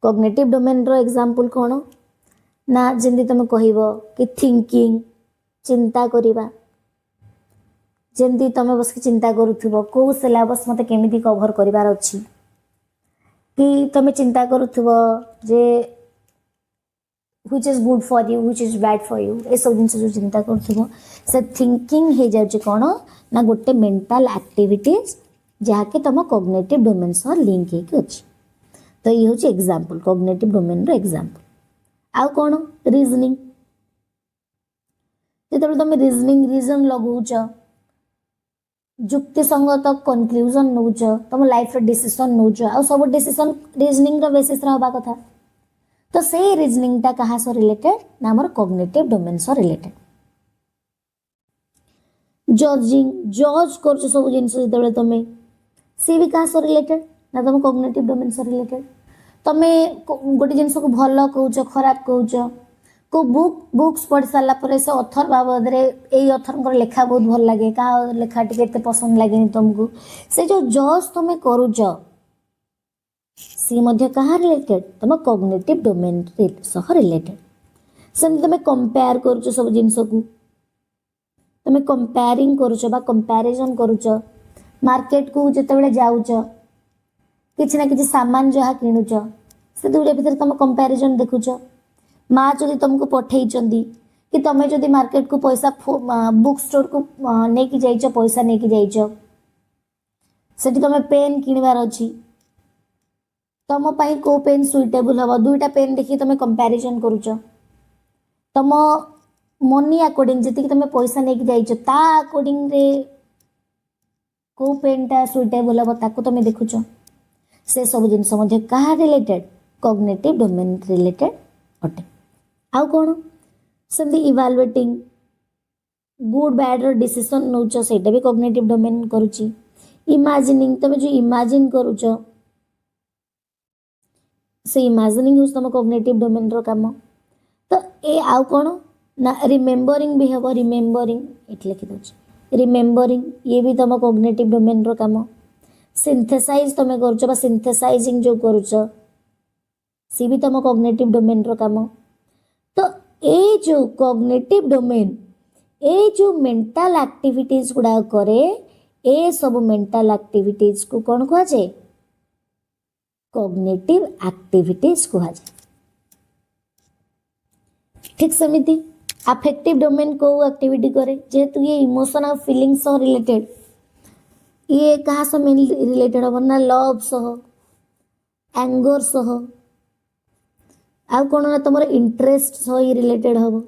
कॉग्निटिव डोमेन रो एग्जांपल कौन ना जमी तुम कहब कि थिंकिंग चिंता करिबा जमी तुम बस चिंता करूथुबो को सिलेबस मते केमिति कवर करिवार अछि कि तुम चिंता करूथुबो जे which is good for you which is bad for you ए सब जिन जो चिंता करूथुबो से थिंकिंग हे जाउची कोन ना गोटे मेंटल एक्टिविटीज जहाँ के तुम कॉग्निटिव डोमेन सह लिंक हेकि अछि तो ये हूँ एग्जांपल कॉग्निटिव डोमेन रो एग्जांपल आउ कौन रीजनिंग जो तुम रीजनिंग रीजन लगौच जुक्ति संगत कंक्लूजन नौच तुम लाइफ रो डिसीजन नौच आ सब डिसीजन रीजनिंग रो बेसिस रे होबा कथा तो से रीजनिंग टा कहा सह रिलेटेड ना हमर कॉग्निटिव डोमेन सह रिलेटेड जजिंग जज कर सब जिन जो तुम सी भी कहा सह रिलेटेड ना तुम कॉग्निटिव डोमेन सह रिलेटेड तुम गोटे जिन को भल कौच खराब कौच को बुक्स पढ़ सारा पर से अथर बाबद ये अथर लेखा बहुत भल लगे क्या लेखा टे पसंद लगे तुमको से जो जज तुम करुच सी कहाँ रिलेटेड तुम कॉग्निटिव डोमेन सह रिलेटेड सेम तुम कंपेयर करुच सब जिन को तुम कंपेयरिंग करुच कंपैरिजन करुच मार्केट को जिते जाऊच किसी ना किसी सामान जहाँ किणुच से दुईटा भितर तुम कंपैरिजन देखुच माँ जदि तुमको पठे कि तुम जदि मार्केट को पैसा बुक स्टोर को लेकिन जाइच पैसा नहीं जाइच से तुम पेन किणवार अच्छी तुम को पेन सुइटेबल हम दुईटा पेन देखिए तुम कंपैरिजन करुच तुम मनी अकॉर्डिंग जी तुम पैसा नहीं जाइच ता अकॉर्डिंग रे को पेनटा सुइटेबल हम ताको तुम देखुच से सब जिनस क्या रिलेटेड कॉग्निटिव डोमेन रिलेटेड अटे आउ कौन सेमती इवालुएटिंग गुड बैड रो डिसीजन नौच से भी कॉग्निटिव डोमेन करुची इमेजिनिंग तुम जो इमेजिन करुच से इमेजिनिंग हूँ तुम कॉग्निटिव डोमेन रो काम तो ए आउ कौन ना रिमेम्बरिंग भी हम रिमेम्बरिंग ये लिखी दूसरी रिमेम्बरिंग ये भी तुम कॉग्निटिव डोमेन रो काम सिंथेसाइज तुम करुच सिंथेसाइजिंग जो करुच सी भी तुम कॉग्निटिव डोमेन रो काम तो ए जो कॉग्निटिव डोमेन ए जो मेंटल एक्टिविटीज गुड़ा करे ए सब मेंटल एक्टिविटीज को कौन कहा जाए कॉग्निटिव एक्टिविटीज कहा जाए ठीक सेमिति अफेक्टिव डोमेन को एक्टिविटी करे जेहेतु ये इमोशन और फीलिंग्स सह रिलेटेड ये कहा सह रिलेटेड हम ना लव सह एंगर सह आ कौन ना तुम इंटरेस्ट सह रिलेटेड हम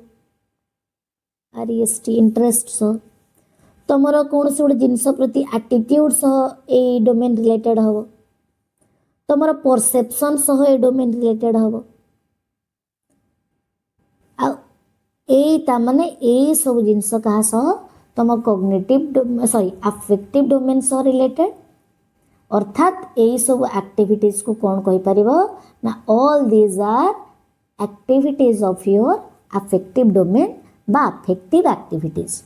REST इंटरेस्ट सह तुम कौन से गोटे जिनस प्रति एटीट्यूड सह ए डोमेन रिलेटेड हम तुम परसेप्शन सह ए डोमेन रिलेटेड हम आ माने ए सब जिनस कहा सह तुम कॉग्निटिव सॉरी अफेक्टिव डोमेन सह रिलेटेड अर्थात ए सब एक्टिविटीज को कौन कहि परिबो ना all these are activities of your affective domain बा अफेक्टिव एक्टिविटीज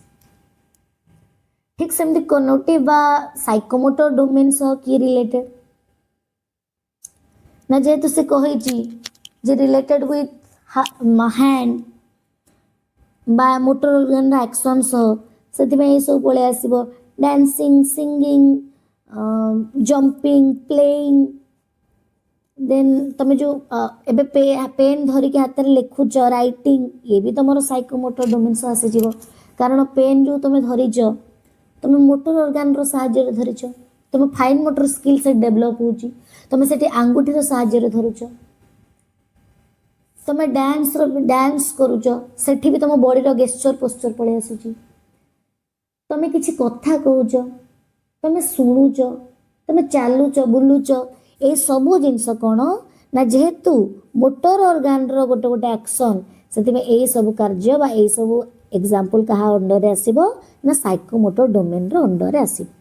ठीक सेमती कनोटिव बा साइकोमोटर डोमेन सह की रिलेटेड ना जेहेतु से कही जे रिलेटेड विथ हैंड बा मोटर ऑर्गन एक्शन सह से सब पलि आसब dancing singing jumping playing then तुम जो एबे पेन धरिक हाथ में लिखुच राइटिंग ये भी तुम साइकोमोटर डोमेन सह आसीज कारण पेन जो तुम धरीच तुम मोटर ऑर्गन रो साहाय्य धरीच तुम फाइन मोटर स्किल से डेवलप होची तुम से आंगुठी रो साहाय्य धरुच तुम डांस करुच सेठी भी तुम बॉडी रो गेस्चर पोस्चर पड़े आसुची तुम किसी कथा कहूच तुम शुणुच तुम चलुच बुलुच ए सबू जिनस कौन ना जेहेतु मोटर ऑर्गन रो गोटे गोटे एक्शन से सब कार्य बा ए सब एग्जांपल कहा अंडर आसीबो ना साइकोमोटर डोमेन रो अंडर आसीबो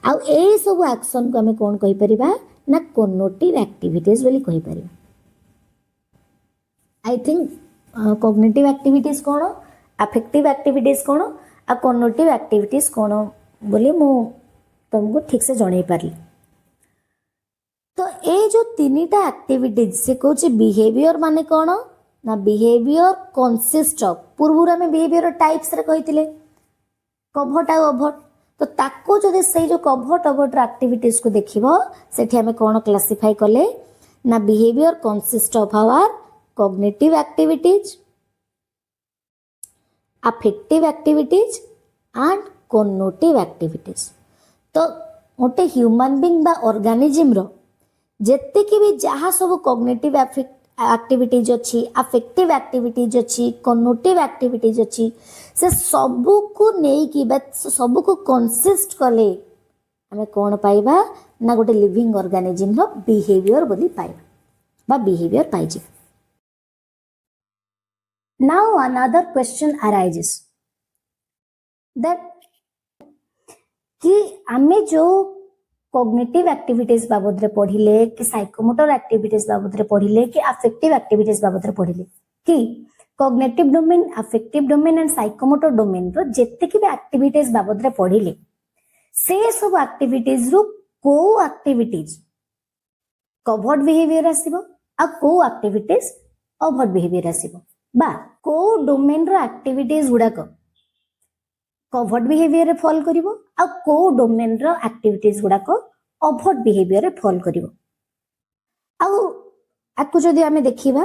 आ ए सब एक्शन को हमें कौन कहि परिबा ना कॉग्निटिव एक्टिविटीज बोली कहि परिबा आई थिंक कॉग्निटिव एक्टिविटीज कौन अफेक्टिव एक्टिविटीज कौन आ कॉग्निटिव एक्टिविटीज कौन बोली मु तुमको ठीक से जणै पारली तो ये जो तीनटा एक्टिविटीज से कहूँ बिहेवियर माने कौन ना बिहेवियर कंसिस्ट ऑफ पूर्व आम बिहेवियर टाइप्स रे कही कभट आ अभट तो ताको जदि से जो कभट अभट एक्टिविटीज को देखिबो सेठी हमें कौन क्लासिफाई कले ना behaviour consist of our cognitive activities affective activities and cognitive activities तो गोटे ह्यूमन बीइंग बा ऑर्गेनिज्म रो जेते कि भी जहाँ सब कॉग्निटिव एक्टिविटीज अच्छी अफेक्टिव एक्टिविटीज अच्छी कॉग्निटिव एक्टिविटीज अच्छी से सबू को नहीं कि सबू को कंसिस्ट कले हमें कौन पाइबा ना गोटे लिविंग ऑर्गेनिज्म रो बिहेवियर बोली पाइबा बा बिहेवियर पाइजे now another question arises that कि आमे जो कॉग्निटिव एक्टिविटीज बाबद रे पढ़िले कि साइकोमोटर एक्टिविटीज बाबद रे पढ़िले कि अफेक्टिव एक्टिविटीज बाबद रे पढ़िले कि cognitive domain affective domain and psychomotor domain रो जेते कि एक्टिविटीज बाबद रे पढ़िले से सब एक्टिविटीज रो को एक्टिविटीज कवर्ड बिहेवियर आसीबो आ को एक्टिविटीज अवर्ड बिहेवियर आसीबो बा को डोमेन रो एक्टिविटीज गुडाको कवर्ड बिहेवियर रे फॉल करिवो आ को डोमेन रो एक्टिविटीज गुडाको अवर्ड बिहेवियर रे फॉल करिवो आ आकु जदि हमें देखिबा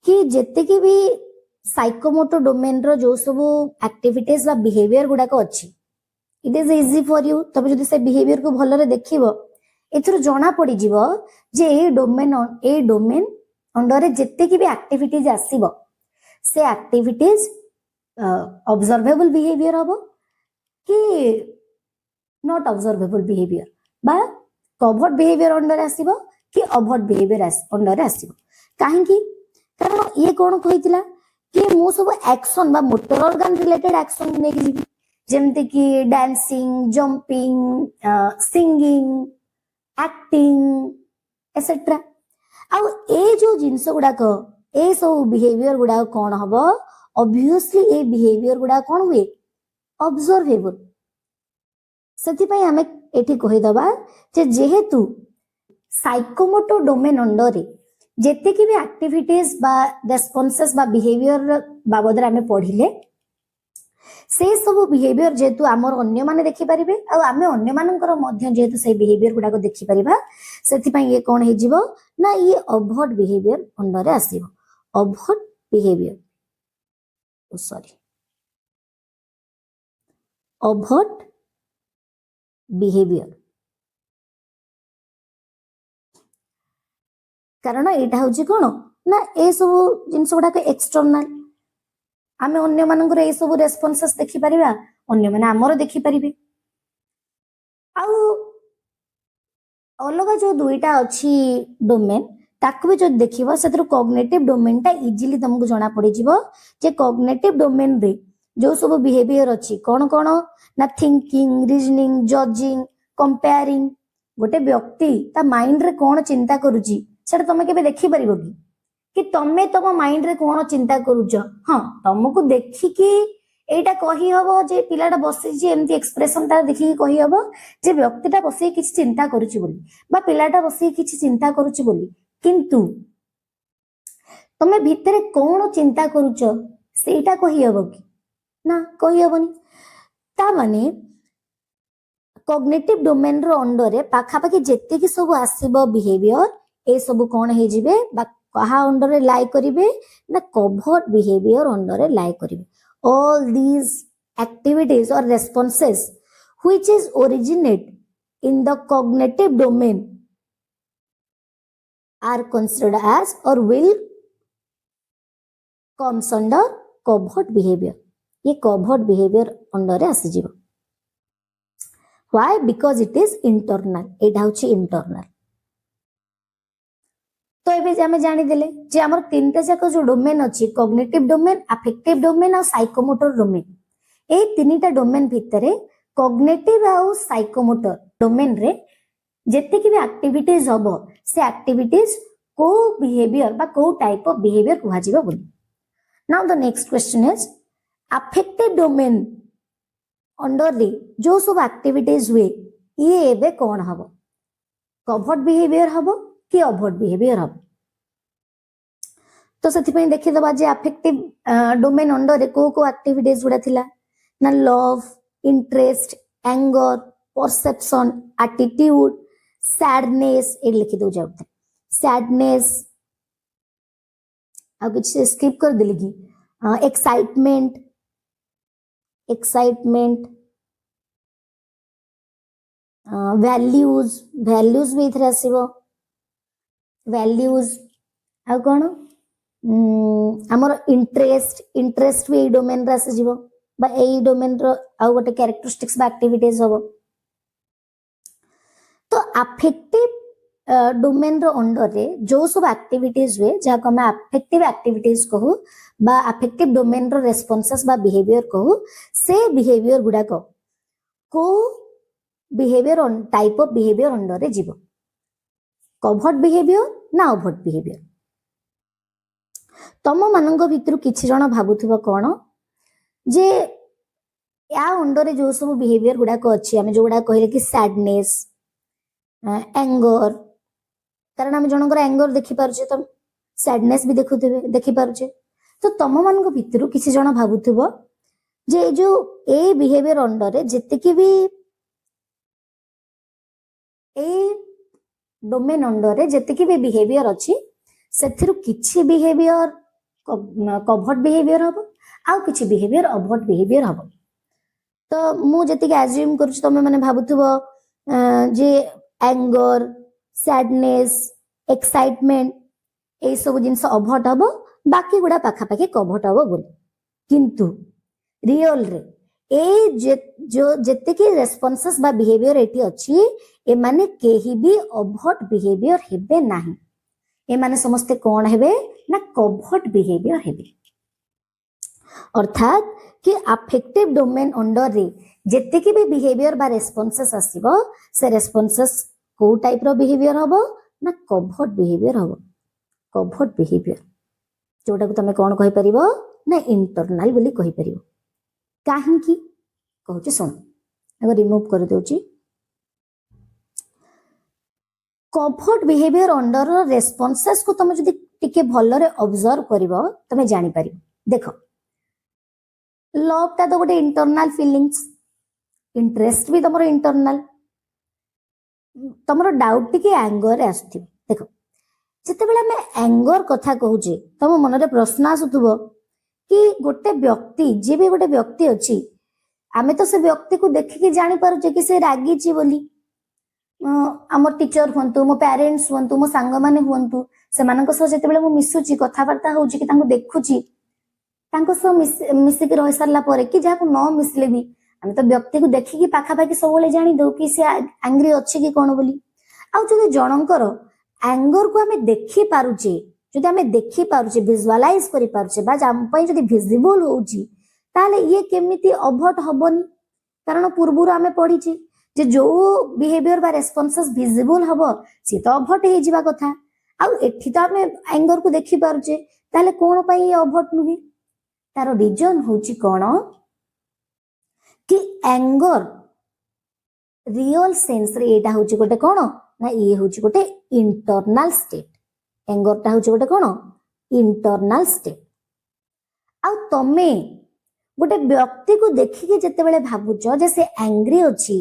कि जेते कि भी साइकोमोटर डोमेन रो जो सब एक्टिविटीज बा बिहेवियर गुडाको अछि it is easy for you तबे जदि से बिहेवियर को भलो रे देखिबो एथरो जणा पड़ी जीवो जे ए डोमेन अंडर रे जेते कि भी एक्टिविटीज आसीबो से एक्टिविटीज ऑब्जर्वेबल बिहेवियर हबो कि नॉट ऑब्जर्वेबल बिहेवियर बा कवर्ड बिहेवियर अंडर आसीबो कि अवर्ड बिहेवियर अंडर आसीबो काहे कि कारण ये कोन कहितला कि मो सब एक्शन बा मोटर ऑर्गन रिलेटेड एक्शन ने कि जेमते कि dancing jumping singing acting etcetera आ ए जो जिंस गुडा को ए सब बिहेवियर गुडा कोन हबो ऑब्वियसली ए बिहेवियर गुडा कोन हुए ऑब्जर्वेबल सेति पई हमें एठी कहि दबा जे जेहेतु साइकोमोटर डोमेन अंडर रे जेते कि भी एक्टिविटीज बा रेस्पोंसेस बा बिहेवियर बाबद रे हमें पढ़िले से सब बिहेवियर जेहेतु आमर अन्य माने देखि परिबे आ आमे अन्य मानकर मध्य जेहेतु से बिहेवियर गुडा को देखि परिबा सेति पई ये कोन हे जिवो ना ये अभर्ट बिहेवियर अंडर रे आसीबो अभर्ट बिहेवियर सॉरी अभर्ट बिहेवियर कारण एटा होची कोन ना ए सब जिंस गुडा के एक्सटर्नल आमे अन्य मानकर ए सब रेस्पोंसेस देखि परिबा अन्य माने हमर देखि परिबे आउ अलग जो दुईटा अच्छी डोमेन ताकू भी जो देखिबो सेतिर कॉग्निटिव डोमेन टा इजीली तुमको जाना पड़ी जीवो जे कॉग्निटिव डोमेन रे जो सब बिहेवियर अच्छी कौन कौन ना थिंकिंग रीजनिंग जजिंग कंपेयरिंग गोटे व्यक्ति ता माइंड रे कौन चिंता करूची सेटा तमे केबे देखि परिबो कि तमे तम माइंड रे कौन चिंता करूछ हाँ तुमको देखिकी एटा कही हबो जे पिलाटा बसी जे एमती एक्सप्रेशन ता देखिकी कही हबो जे व्यक्तिटा बसी किछि चिंता करूची बोली बा पिलाटा बसी किछि चिंता करूची बोली किंतु तमे भितरे कौन चिंता करूछ सेटा कही हबो कि ना कही हबोनी ता माने कॉग्निटिव डोमेन रो अंडर रे पाखा पाखी जेते कि सब आसीबो बिहेवियर ए सब कौन हे जिवे बा कहा अंडर रे लाई करिवे ना कवर्ट बिहेवियर अंडर रे लाई करिवे all these activities or responses which is originate in the cognitive domain are considered as or will comes under covert behavior ये covert behavior under रे आसी जीवो why because it is internal एटा होची internal तो एबे आमे जानि देले जे हमर तीनटा जाक जो डोमेन अछि कॉग्निटिव डोमेन अफेक्टिव डोमेन और साइकोमोटर डोमेन ए तीनटा डोमेन भितरे कॉग्निटिव और साइकोमोटर डोमेन रे जेते कि भी एक्टिविटीज हबो से एक्टिविटीज को बिहेवियर बा को टाइप ऑफ बिहेवियर कुहा जिवो बोली now the next question is affective domain under रे जो सब एक्टिविटीज हुए ये एबे कोन हबो कवर्ट बिहेवियर हबो कि अभर्ट बिहेवियर हम तो से देखी दबा जे अफेक्टिव डोमेन अंडर रे को एक्टिविटीज गुडा थिला ना love interest anger perception attitude sadness ए लिखि दो जाउते सैडनेस आ कुछ स्किप कर देली की एक्साइटमेंट एक्साइटमेंट वैल्यूज वैल्यूज भी इथरा आसीबो वैल्यूज आ कोन हमर इंटरेस्ट इंटरेस्ट भी डोमेन रे आसी जीवो बा एई डोमेन रो आ गोटे कैरेक्टरिस्टिक्स बा एक्टिविटीज हबो तो अफेक्टिव डोमेन रो अंडर रे जो सब एक्टिविटीज हुए जा को हम अफेक्टिव एक्टिविटीज कहू बा अफेक्टिव डोमेन रो रेस्पोंसेस बा बिहेवियर कहू से बिहेवियर गुडा को behaviour on type of behaviour under रे जीवो कवर्ट बिहेवियर ना अभर्ट बिहेवियर तम मानक भितर किछि जण भाबुथिबो कोन जे या अंडर रे जो सब बिहेवियर गुडा को अछि हम जो गुडा कहले कि सैडनेस एंगर कारण हम जनकर एंगर देखि पारछे त सैडनेस भी देखि पारछे तो तम मानक भितर किछि जण भाबुथिबो जे जो ए बिहेवियर अंडर रे जते कि भी ए डोमेन अंडर रे जते कि भी बिहेवियर अछि सेथिरु किछि बिहेवियर कवर्ट बिहेवियर हबो आ किछि बिहेवियर अभर्ट बिहेवियर हबो तो मु जति के अज्यूम करूछ तमे माने भाबुथबो जे एंगर सैडनेस एक्साइटमेंट ए सब जिंस अभर्ट हबो बाकी गुडा पाखा पाखी कवर्ट हबो बोल किंतु रियल रे ए जो जते कि रेस्पोंसेस बा बिहेवियर एटी अछि ए माने केही भी अभर्ट बिहेवियर हेबे नाही ए माने समस्ते कोन हेबे ना कवर्ट बिहेवियर हेबे अर्थात कि अफेक्टिव डोमेन अंडर रे जते कि भी बिहेवियर बा रेस्पोंसेस आसीबो से रेस्पोंसेस को टाइप रो बिहेवियर हबो ना कवर्ट बिहेवियर हबो कवर्ट बिहेवियर जोटा को तमे कोन कहि परिबो ना इंटरनल बोली कहि परिबो काहे कि कहूची सुन अगर रिमूव कर दोची कवर्ट बिहेवियर अंडर रेस्पोंसेस को तमे जदी टिके भल्लो रे ऑब्जर्व करिवो तमे जानि परिबो देखो लव टा तो गोटे इंटरनल फीलिंग्स, इंटरेस्ट भी तुम इंटरनल। तुम डाउट टी एंगर आसुथिबो। देख जितेबाला आम एंगर कथा कहूचे तुम मन में प्रश्न आसुथुबो कि गोटे व्यक्ति जी भी गोटे व्यक्ति अच्छी आमे तो से व्यक्ति को देखिकी जानी पारुचे कि से रागी बोली। आम टीचर हूँ मो पेरेन्ट्स हूँ मो सांग माने हूँ से जो मिसुची कथबार्ता हो देखुची मिसिक रही सारा पर कि जहाँ न मिसले भी आम तो व्यक्ति को देखिकी पाखापाखि सब जानी दो कि सी एंग्री अच्छी कि कौन बोली। आउ जनकर एंगर को आम देखी पारुचे जदि आम देखी पारुचे विजुअलाइज करि पारुचे बा आम पई जदि विजिबल होउची ताले ये केमिति अभट हबनी। कारण पूर्वरु आम पढ़ीचे जे जो बिहेवियर बा रेस्पॉन्सेस विजिबल हबो सी तो अभट हे जिबा कथा। आउ एठी तो आम एंगर को देखी पारुचे ताले कोन पई अभट नुहे। तार रीजन होची कोन कि एंगर रियल सेंस रे एटा होची गोटे कोन ना ये होची गोटे इंटरनल स्टेट। एंगर टा होची गोटे कोन इंटरनल स्टेट। आ तमे गोटे व्यक्ति को देखिके जेतेबेले भाबुचो जे से एंग्री अछि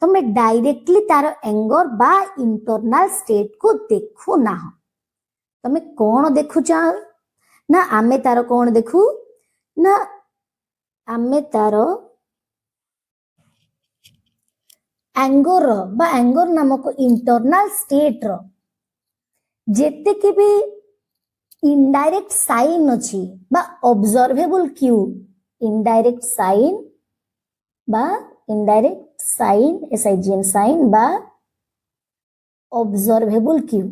तमे डायरेक्टली तार एंगर बा इंटरनल स्टेट को देखु ना। तमे कोन देखुच ना आमे तार कोन देखु ना आमे तार एंगर बा एंगर नामक इंटरनल स्टेट रो जेते के भी इनडायरेक्ट साइन अछि बा observable cue indirect sign S I G N sign बा ऑब्जर्वेबल क्यू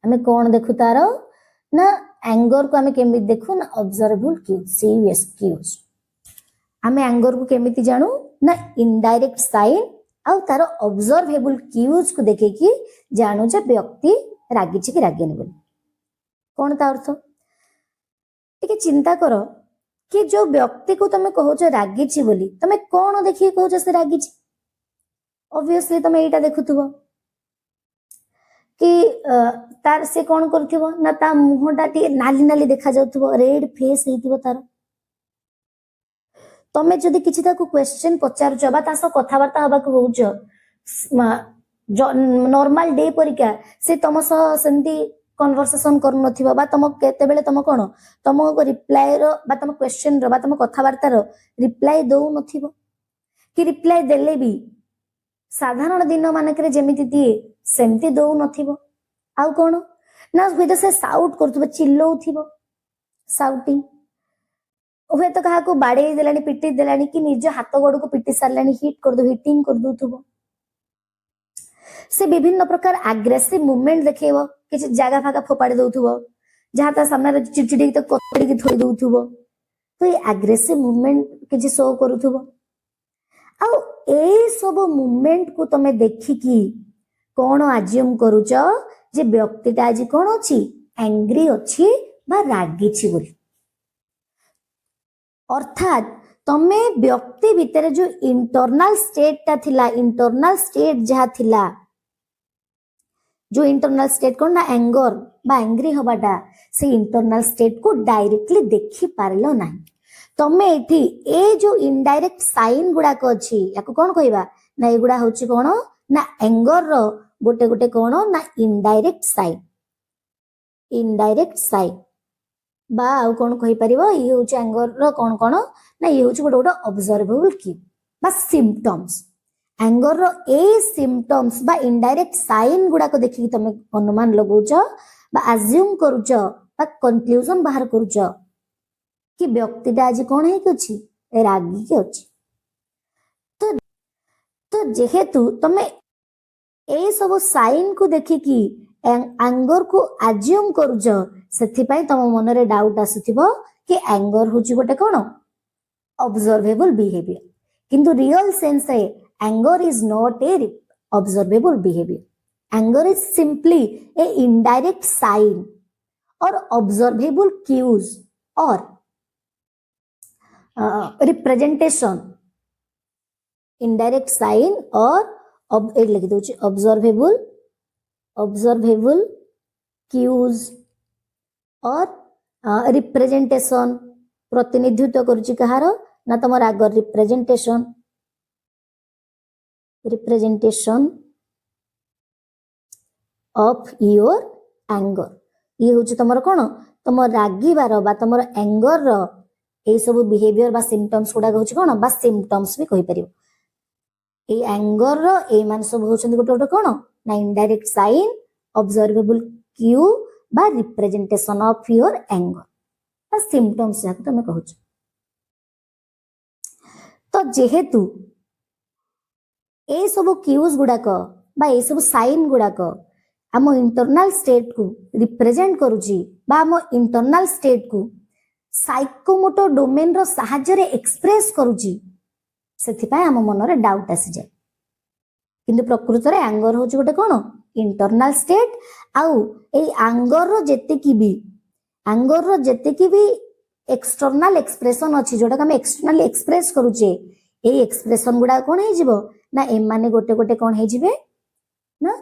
हमें कौन देखु तार ना एंगर को हमें केमिति देखु ना ऑब्जर्वेबल क्यू सीयूएस क्यूज। हमें एंगर को केमिति जानू ना इनडायरेक्ट साइन आउ तार ऑब्जर्वेबल क्यूज को देखे कि जानू जे व्यक्ति रागी कि रागेनी बोली। कौन ता अर्थ टिके चिंता करो कि जो व्यक्ति को तुम कहो रागी बोली तुम कौन देखिए कहो से रागी। ऑब्वियसली तुम एटा देखुथुबो कि तार से कौन करथिबो ना ता मुहटा टी नाली नाली देखा जाउथुबो रेड फेस हेतिबो तार। तमे जदि किछि ताको क्वेश्चन पचारुछ बा तासो कथावार्ता हबा को होउछ नॉर्मल डे परिका से तम सह सेंती कन्वर्सेशन कर नथिबो बा तम केते बेले तम कोन तम रिप्लाई रो बा तम क्वेश्चन रो बा तम कथावार्ता रो रिप्लाई दो नथिबो कि रिप्लाई देले भी साधारण दिन मानकरे जेमिति दिए सेमती दो नथिबो। आउ कोन ना हुए से साउट करथबो चिल्लौथिबो साउटिंग हुए तो कहा बाड़े देलानी पिटी देलानी कि निज हाथ गोड़ को पिटी सारलानी हिट कर दो हिटिंग कर दउथबो। से विभिन्न प्रकार एग्रेसिव मूवमेंट देखेबो किछि जागा फागा फोपाड़ी दउथबो जहां ता सामने चिड़चिड़ी तो कोतड़ी की थोड़ी दउथबो तो ये एग्रेसिव मूवमेंट किछि शो करूथबो। आ ए सब मूवमेंट को तमे देखिकी कोन आज्यूम करूच जे व्यक्तिटा आज कोन अछि एंग्री अछि बा रागी छि बोली। अर्थात तमे व्यक्ति भीतर जो इंटरनल स्टेट ता थिला इंटरनल स्टेट जहा थिला जो इंटरनल स्टेट कोन ना एंगर बा एंग्री हबाटा से इंटरनल स्टेट को डायरेक्टली देखि पारलो नाही। तमे एठी ए जो इनडायरेक्ट साइन गुडा को अछि याको कोन कहबा ना एगुडा होछि कोन ना एंगर रो गोटे गोटे कोन ना इनडायरेक्ट साइन बा आउ कोन कहि परिबो ये होछि एंगर रो कोन कोन ना ये होछि गोटे गोटे ऑब्जर्वेबल की बा सिम्पटम्स। एंगर रो ए सिम्पटम्स बा इनडायरेक्ट साइन गुडा को देखि तमे अनुमान लगौछ बा अज्यूम करूछ बा कंक्लूजन बाहर करूछ कि व्यक्तिटा आज कोन है कि अछि रागी के अछि। तो जेहेतु तमे ए सब साइन को देखि कि एंगर को अज्यूम करूछ सेथि पई तम मन रे डाउट आसुथिबो कि एंगर होछि गोटे कोन ऑब्जर्वेबल बिहेवियर किंतु रियल सेंस है anger is not a observable behaviour. Anger is simply a indirect sign or observable cues or representation indirect sign और एक लिखि दउछि ऑब्जर्वेबल क्यूज और रिप्रेजेंटेशन प्रतिनिधित्व करुछि कहार ना तुम राग रिप्रेजेंटेशन ऑफ योर एंगर ये हूँ तुम कौन तुम रागिबार बा तुम एंगर रो ये सब बिहेवियर बा सिम्पटम्स गुडा हूँ कौन बा सिम्पटम्स भी कहि परियो ए एंगर रो ए मान सब होचंदी गोटे गोटे कौन ना इनडायरेक्ट साइन ऑब्जर्वेबल क्यू बा रिप्रेजेंटेशन ऑफ योर एंगर बा सिम्पटम्स जाको तुम कहू तो जेहेतु ए सब क्यूज गुडाक बा ए सब साइन गुडाक आम इंटरनल स्टेट को रिप्रेजेंट करूची बा आम इंटरनल स्टेट को साइकोमोटर डोमेन रो सहायता रे एक्सप्रेस करूची सेथिपाई आम मन रे डाउट आसी जाए किंतु प्रकृत रे एंगर होची गोटे कोन इंटरनल स्टेट आउ ए एंगर रो जेते भी एक्सटर्नल एक्सप्रेशन अछि जोटा हम एक्सटर्नल एक्सप्रेस करूचे ए एक्सप्रेशन गुडा कोन हे जिवो ना ए माने गोटे गोटे कोन हे जिवे ना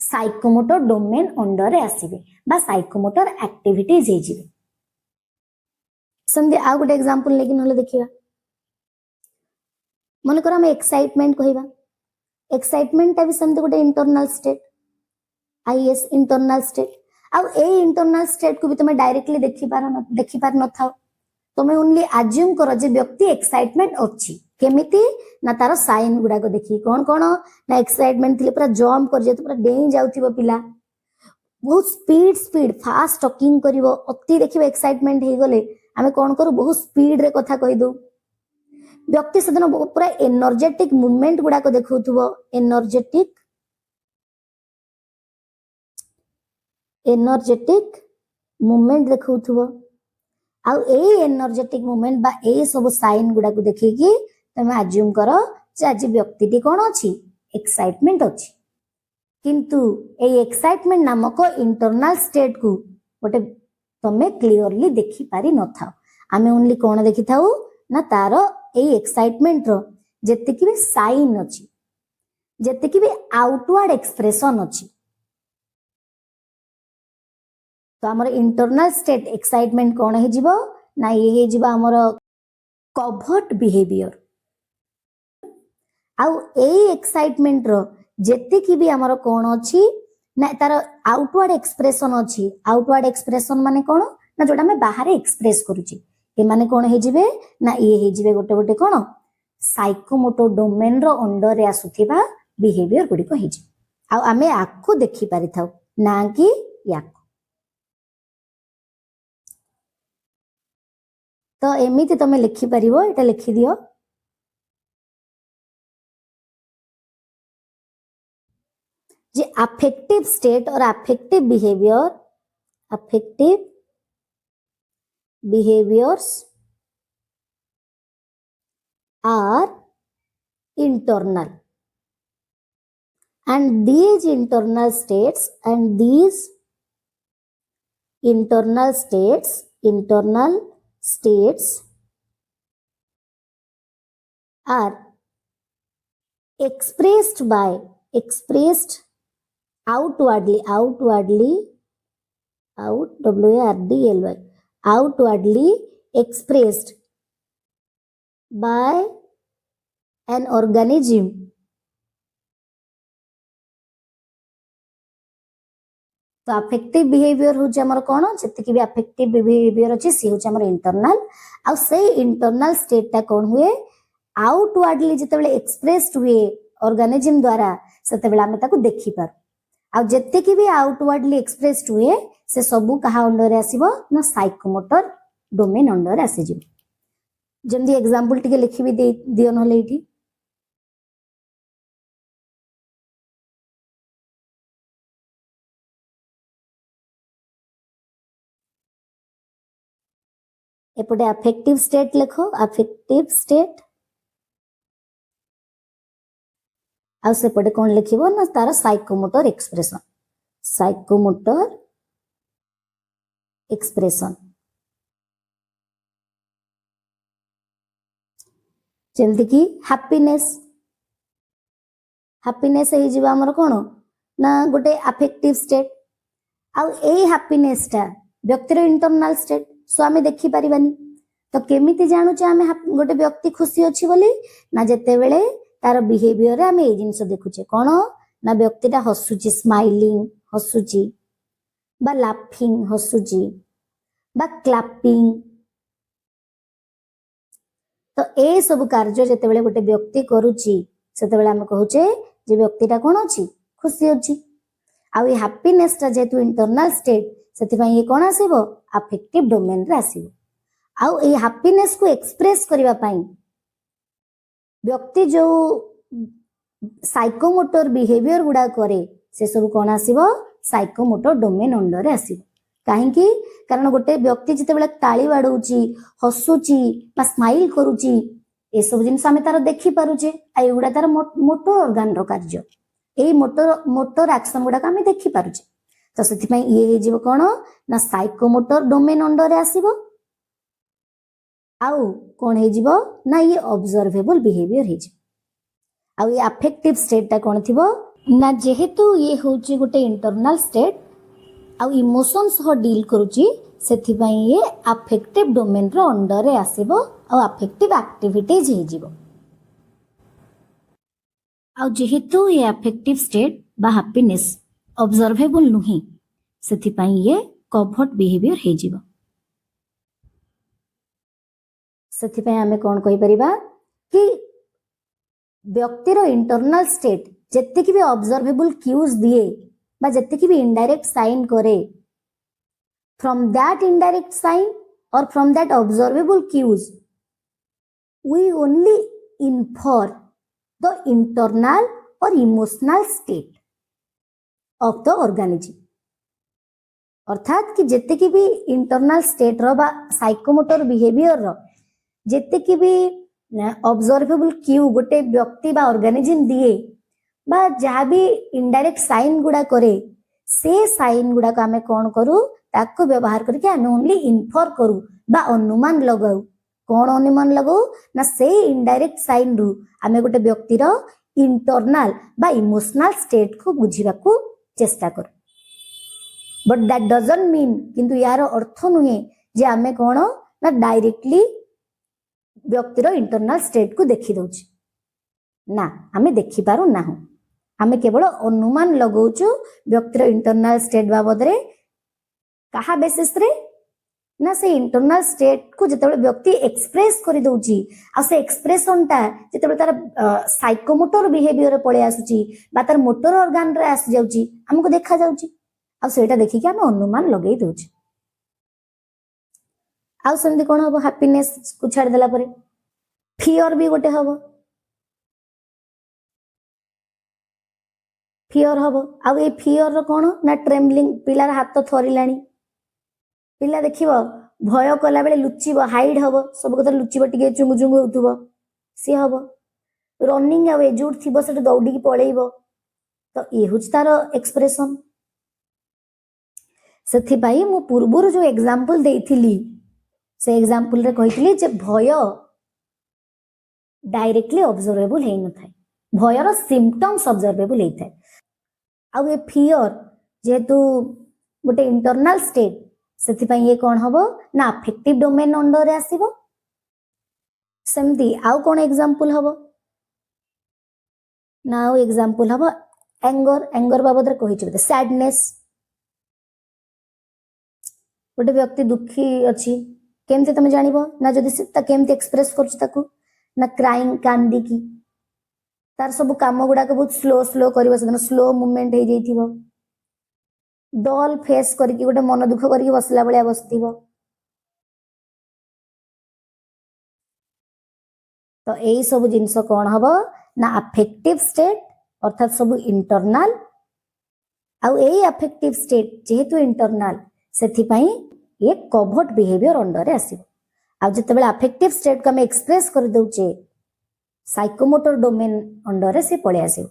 साइकोमोटर डोमेन अंडर रे आसीबे बा साइकोमोटर एक्टिविटीज हे जिवे समझे आ गोटे एग्जांपल लेकिन होले देखिबा मन कर हम एक्साइटमेंट कहिबा एक्साइटमेंट ता भी समझे गोटे internal state is internal state आउ ए इंटरनल स्टेट को भी तुम डायरेक्टली देखि पार न थाओ तुम्हें ओनली अज्यूम करो जे व्यक्ति एक्साइटमेंट अछि केमिति ना तार साइन गुडा को देखि कोन कोन ना एक्साइटमेंट थिले पूरा जंप कर जे पूरा डेई जाउथिबो पिला बहुत स्पीड फास्ट टॉकिंग करिवो अति देखिबो एक्साइटमेंट हे गले आमे कोन करू बहुत स्पीड रे कथा कहि दो व्यक्ति सदन पूरा एनर्जेटिक मूवमेंट गुडा को देखौथुबो एनर्जेटिक मूवमेंट देखौथुबो आउ ए एनर्जेटिक मूवमेंट बा ए सब साइन गुडा को देखिकी तमे अज्यूम करो जे आज व्यक्तिटी कोन अछि एक्साइटमेंट अछि किंतु ए एक्साइटमेंट नामक इंटरनल स्टेट को गोटे तमे क्लियरली देखि पारि न थाओ आमे ओनली कोन देखि थाउ ना तारो ए एक्साइटमेंट रो जेतिकी भी साइन अछि जेतिकी भी आउटवर्ड एक्सप्रेशन अछि तो हमर इंटरनल स्टेट एक्साइटमेंट कोन हे जिवो ना ये हे जिवो हमर कवर्ट बिहेवियर आउ ए एक्साइटमेंट रो जेतिकी भी हमर कोन अछि ना तार आउटवर्ड एक्सप्रेशन अछि आउटवर्ड एक्सप्रेशन माने कोन ना जोटा मैं बाहर एक्सप्रेस करूची ए माने कोन हे जिवे ना ये हे जिवे गोटे गोटे कोन साइकोमोटर डोमेन रो अंडर रे आसुथिबा बिहेवियर गुडी को हे जि आ आमे आकु देखि पारि थाउ ना कि याकु तो एमिति तमे लिखि परिबो एटा लिखि दियो जे अफेक्टिव स्टेट और affective behaviors are internal and these internal states are expressed outwardly expressed by an organism तो अफेक्टिव बिहेवियर हूँ हमर कौन जी भी अफेक्टिव बिहेवियर अच्छे सी हूँ हमर इंटरनल आ से इंटरनल स्टेटा कौन हुए आउटवर्डली जिते एक्सप्रेस्ड हुए ऑर्गेनिज्म द्वारा से आम देखी पार आ जेतिकी भी आउटवर्डली एक्सप्रेस्ड हुए से सबू कहा अंडर आसीबो ना साइकोमोटर डोमेन अंडर आसी जिवो जंदी एग्जांपल टिके लिखि भी दियो नहले इठी एपटे अफेक्टिव स्टेट लिखो अफेक्टिव स्टेट आ सेपटे कौन लिखिबो ना तार साइकोमोटर एक्सप्रेशन जेमती कि हैप्पीनेस हे जिबा हमर कोन ना गोटे अफेक्टिव स्टेट आ ए हैप्पीनेस ता व्यक्तिर इंटरनल स्टेट सो आमे देखि परिबानी तो केमिति जानूचे आमे गोटे व्यक्ति खुशी अछि बोली ना जेतेबेले तार बिहेवियर रे आमे ए जिंस देखुचे कोन ना व्यक्तिटा हसुची स्माइलिंग हसुची बा लाफिंग हसुची बा क्लैपिंग तो ए सब कार्य जेतेबेले गोटे व्यक्ति करूची सेतेबेले आमे कहूचे जे व्यक्तिटा कोन अछि खुशी अछि आ ए हैप्पीनेस ता जेतु इंटरनल स्टेट सेति पई ए कोन आसीबो अफेक्टिव डोमेन रे आसीबो आउ ए हैप्पीनेस को एक्सप्रेस करबा पई व्यक्ति जो साइकोमोटर बिहेवियर गुडा करे से सब कोन आसीबो साइकोमोटर डोमेन अंडर रे आसीबो काहे कि कारण गोटे व्यक्ति जेतेबेले ताली बाडौची हसुची बा स्माइल करूची ए सब जिंस आमे तार देखि पारुचे आ एगुडा तार मोटर ऑर्गन रो कार्य ए मोटर एक्शन गुडा आमे देखि पारुचे तो सेति पई ये हे जीव कोन ना साइकोमोटर डोमेन अंडर रे आसीबो आउ कोन हे जीव ना ये ऑब्जर्वेबल बिहेवियर हे जीव आउ ये अफेक्टिव स्टेट ता कोन थिबो ना जेहेतु ये होची गोटे इंटरनल स्टेट आउ इमोशंस हो डील करूची सेति पई ये अफेक्टिव डोमेन रो अंडर रे आसीबो आउ अफेक्टिव एक्टिविटीज हे जीव आउ जेहेतु ये अफेक्टिव स्टेट बा हैप्पीनेस ऑब्जर्वेबल नुही सेति पई ये कवर्ट बिहेवियर हे जीव सेति पई हमें कोन कहि परिबा कि व्यक्तिर इंटरनल स्टेट जेते कि भी ऑब्जर्वेबल क्यूज दिए बा जेते कि भी इनडायरेक्ट साइन करे from that indirect sign or from that observable cues we only infer the internal or emotional state of the organism अर्थात कि जेते कि भी इंटरनल स्टेट रो बा साइकोमोटर बिहेवियर रो जेते कि भी ऑब्जर्वेबल क्यू गोटे व्यक्ति बा ऑर्गेनिज्म दिए बा जहाँ भी इनडायरेक्ट साइन गुडा करे से साइन गुडा को आमे कोन करू ताको व्यवहार करके आमे ओनली इन्फर करू बा अनुमान लगाऊ कोन अनुमान लगाऊ ना से इनडायरेक्ट साइन रु आमे गोटे व्यक्ति रो इंटरनल बा इमोशनल स्टेट को बुझीबा को चेष्टा करू बट दैट डजंट मीन किंतु यार अर्थ नुहे जे आमे कोन ना डायरेक्टली व्यक्तिर इंटरनल स्टेट को देखि दउची ना आमे देखि पारु ना आमे केवल अनुमान लगाउछु व्यक्तिर इंटरनल स्टेट बाबद रे कहा बेसिस रे ना से इंटरनल स्टेट को जेतेबेले व्यक्ति एक्सप्रेस करि दउची आ से एक्सप्रेशन ता जेतेबेले तार साइकोमोटर बिहेवियर पळे आसुची बा तार मोटर ऑर्गन रे आसु जाउची हमको देखा जाउची आ सेटा देखि के आमे अनुमान लगै दउची आ सेमती कोन हबो हैप्पीनेस को छाड़ देला परे फियर भी गोटे हबो फियर हबो आ ए फियर रो कोन ना ट्रेम्बलिंग पिलार हाथ थरिलाणी पिला देखिबो भय कला बेले लुचिबो हाइड हबो सब कत लुचिबो टिके चुंगु चुंगु होतुबो सी हबो रनिंग आ एजुड थिबो सेट दौडी की पळेइबो तो ए हुच तार एक्सप्रेशन सेथि भाई मु पूर्वरु जो एग्जांपल देइथिली से एग्जांपल रे कहिथिली जे भय डायरेक्टली ऑब्जर्वेबल हे न थाए भयर सिम्पटम्स ऑब्जर्वेबल हे थाए आ ए फियर जेतु गोटे इंटरनल स्टेट सेथि पई ये कोन हबो ना अफेक्टिव डोमेन अंडर रे आसीबो सेमती आउ कोन एग्जांपल हबो ना आउ एग्जांपल हबो एंगर बाबद रे कहि छि सैडनेस गोटे व्यक्ति दुखी अछि केमते तमे जानिबो ना जदि ता केमते एक्सप्रेस करछ ताकू ना क्राइंग कांदी की तार सब काम गुडा को बहुत स्लो स्लो करबो सदन स्लो मूवमेंट हे जैथिबो डल फेस करके गोटे मन दुख करके बसला बलिया बसथिबो तो एई सब जिंस कोन हबो ना अफेक्टिव स्टेट अर्थात सब इंटरनल आउ एई अफेक्टिव स्टेट जेहेतु इंटरनल सेथि पई ये कवर्ट बिहेवियर अंडर रे आसीबो आ जतेबेले अफेक्टिव स्टेट को हम एक्सप्रेस कर दउचे साइकोमोटर डोमेन अंडर रे से पळे आसीबो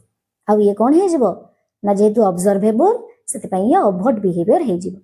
आ ये कोन हे जिवो ना जेहेतु ऑब्जर्वेबल सेति पई ये ओभर्ट बिहेवियर हे जिवो।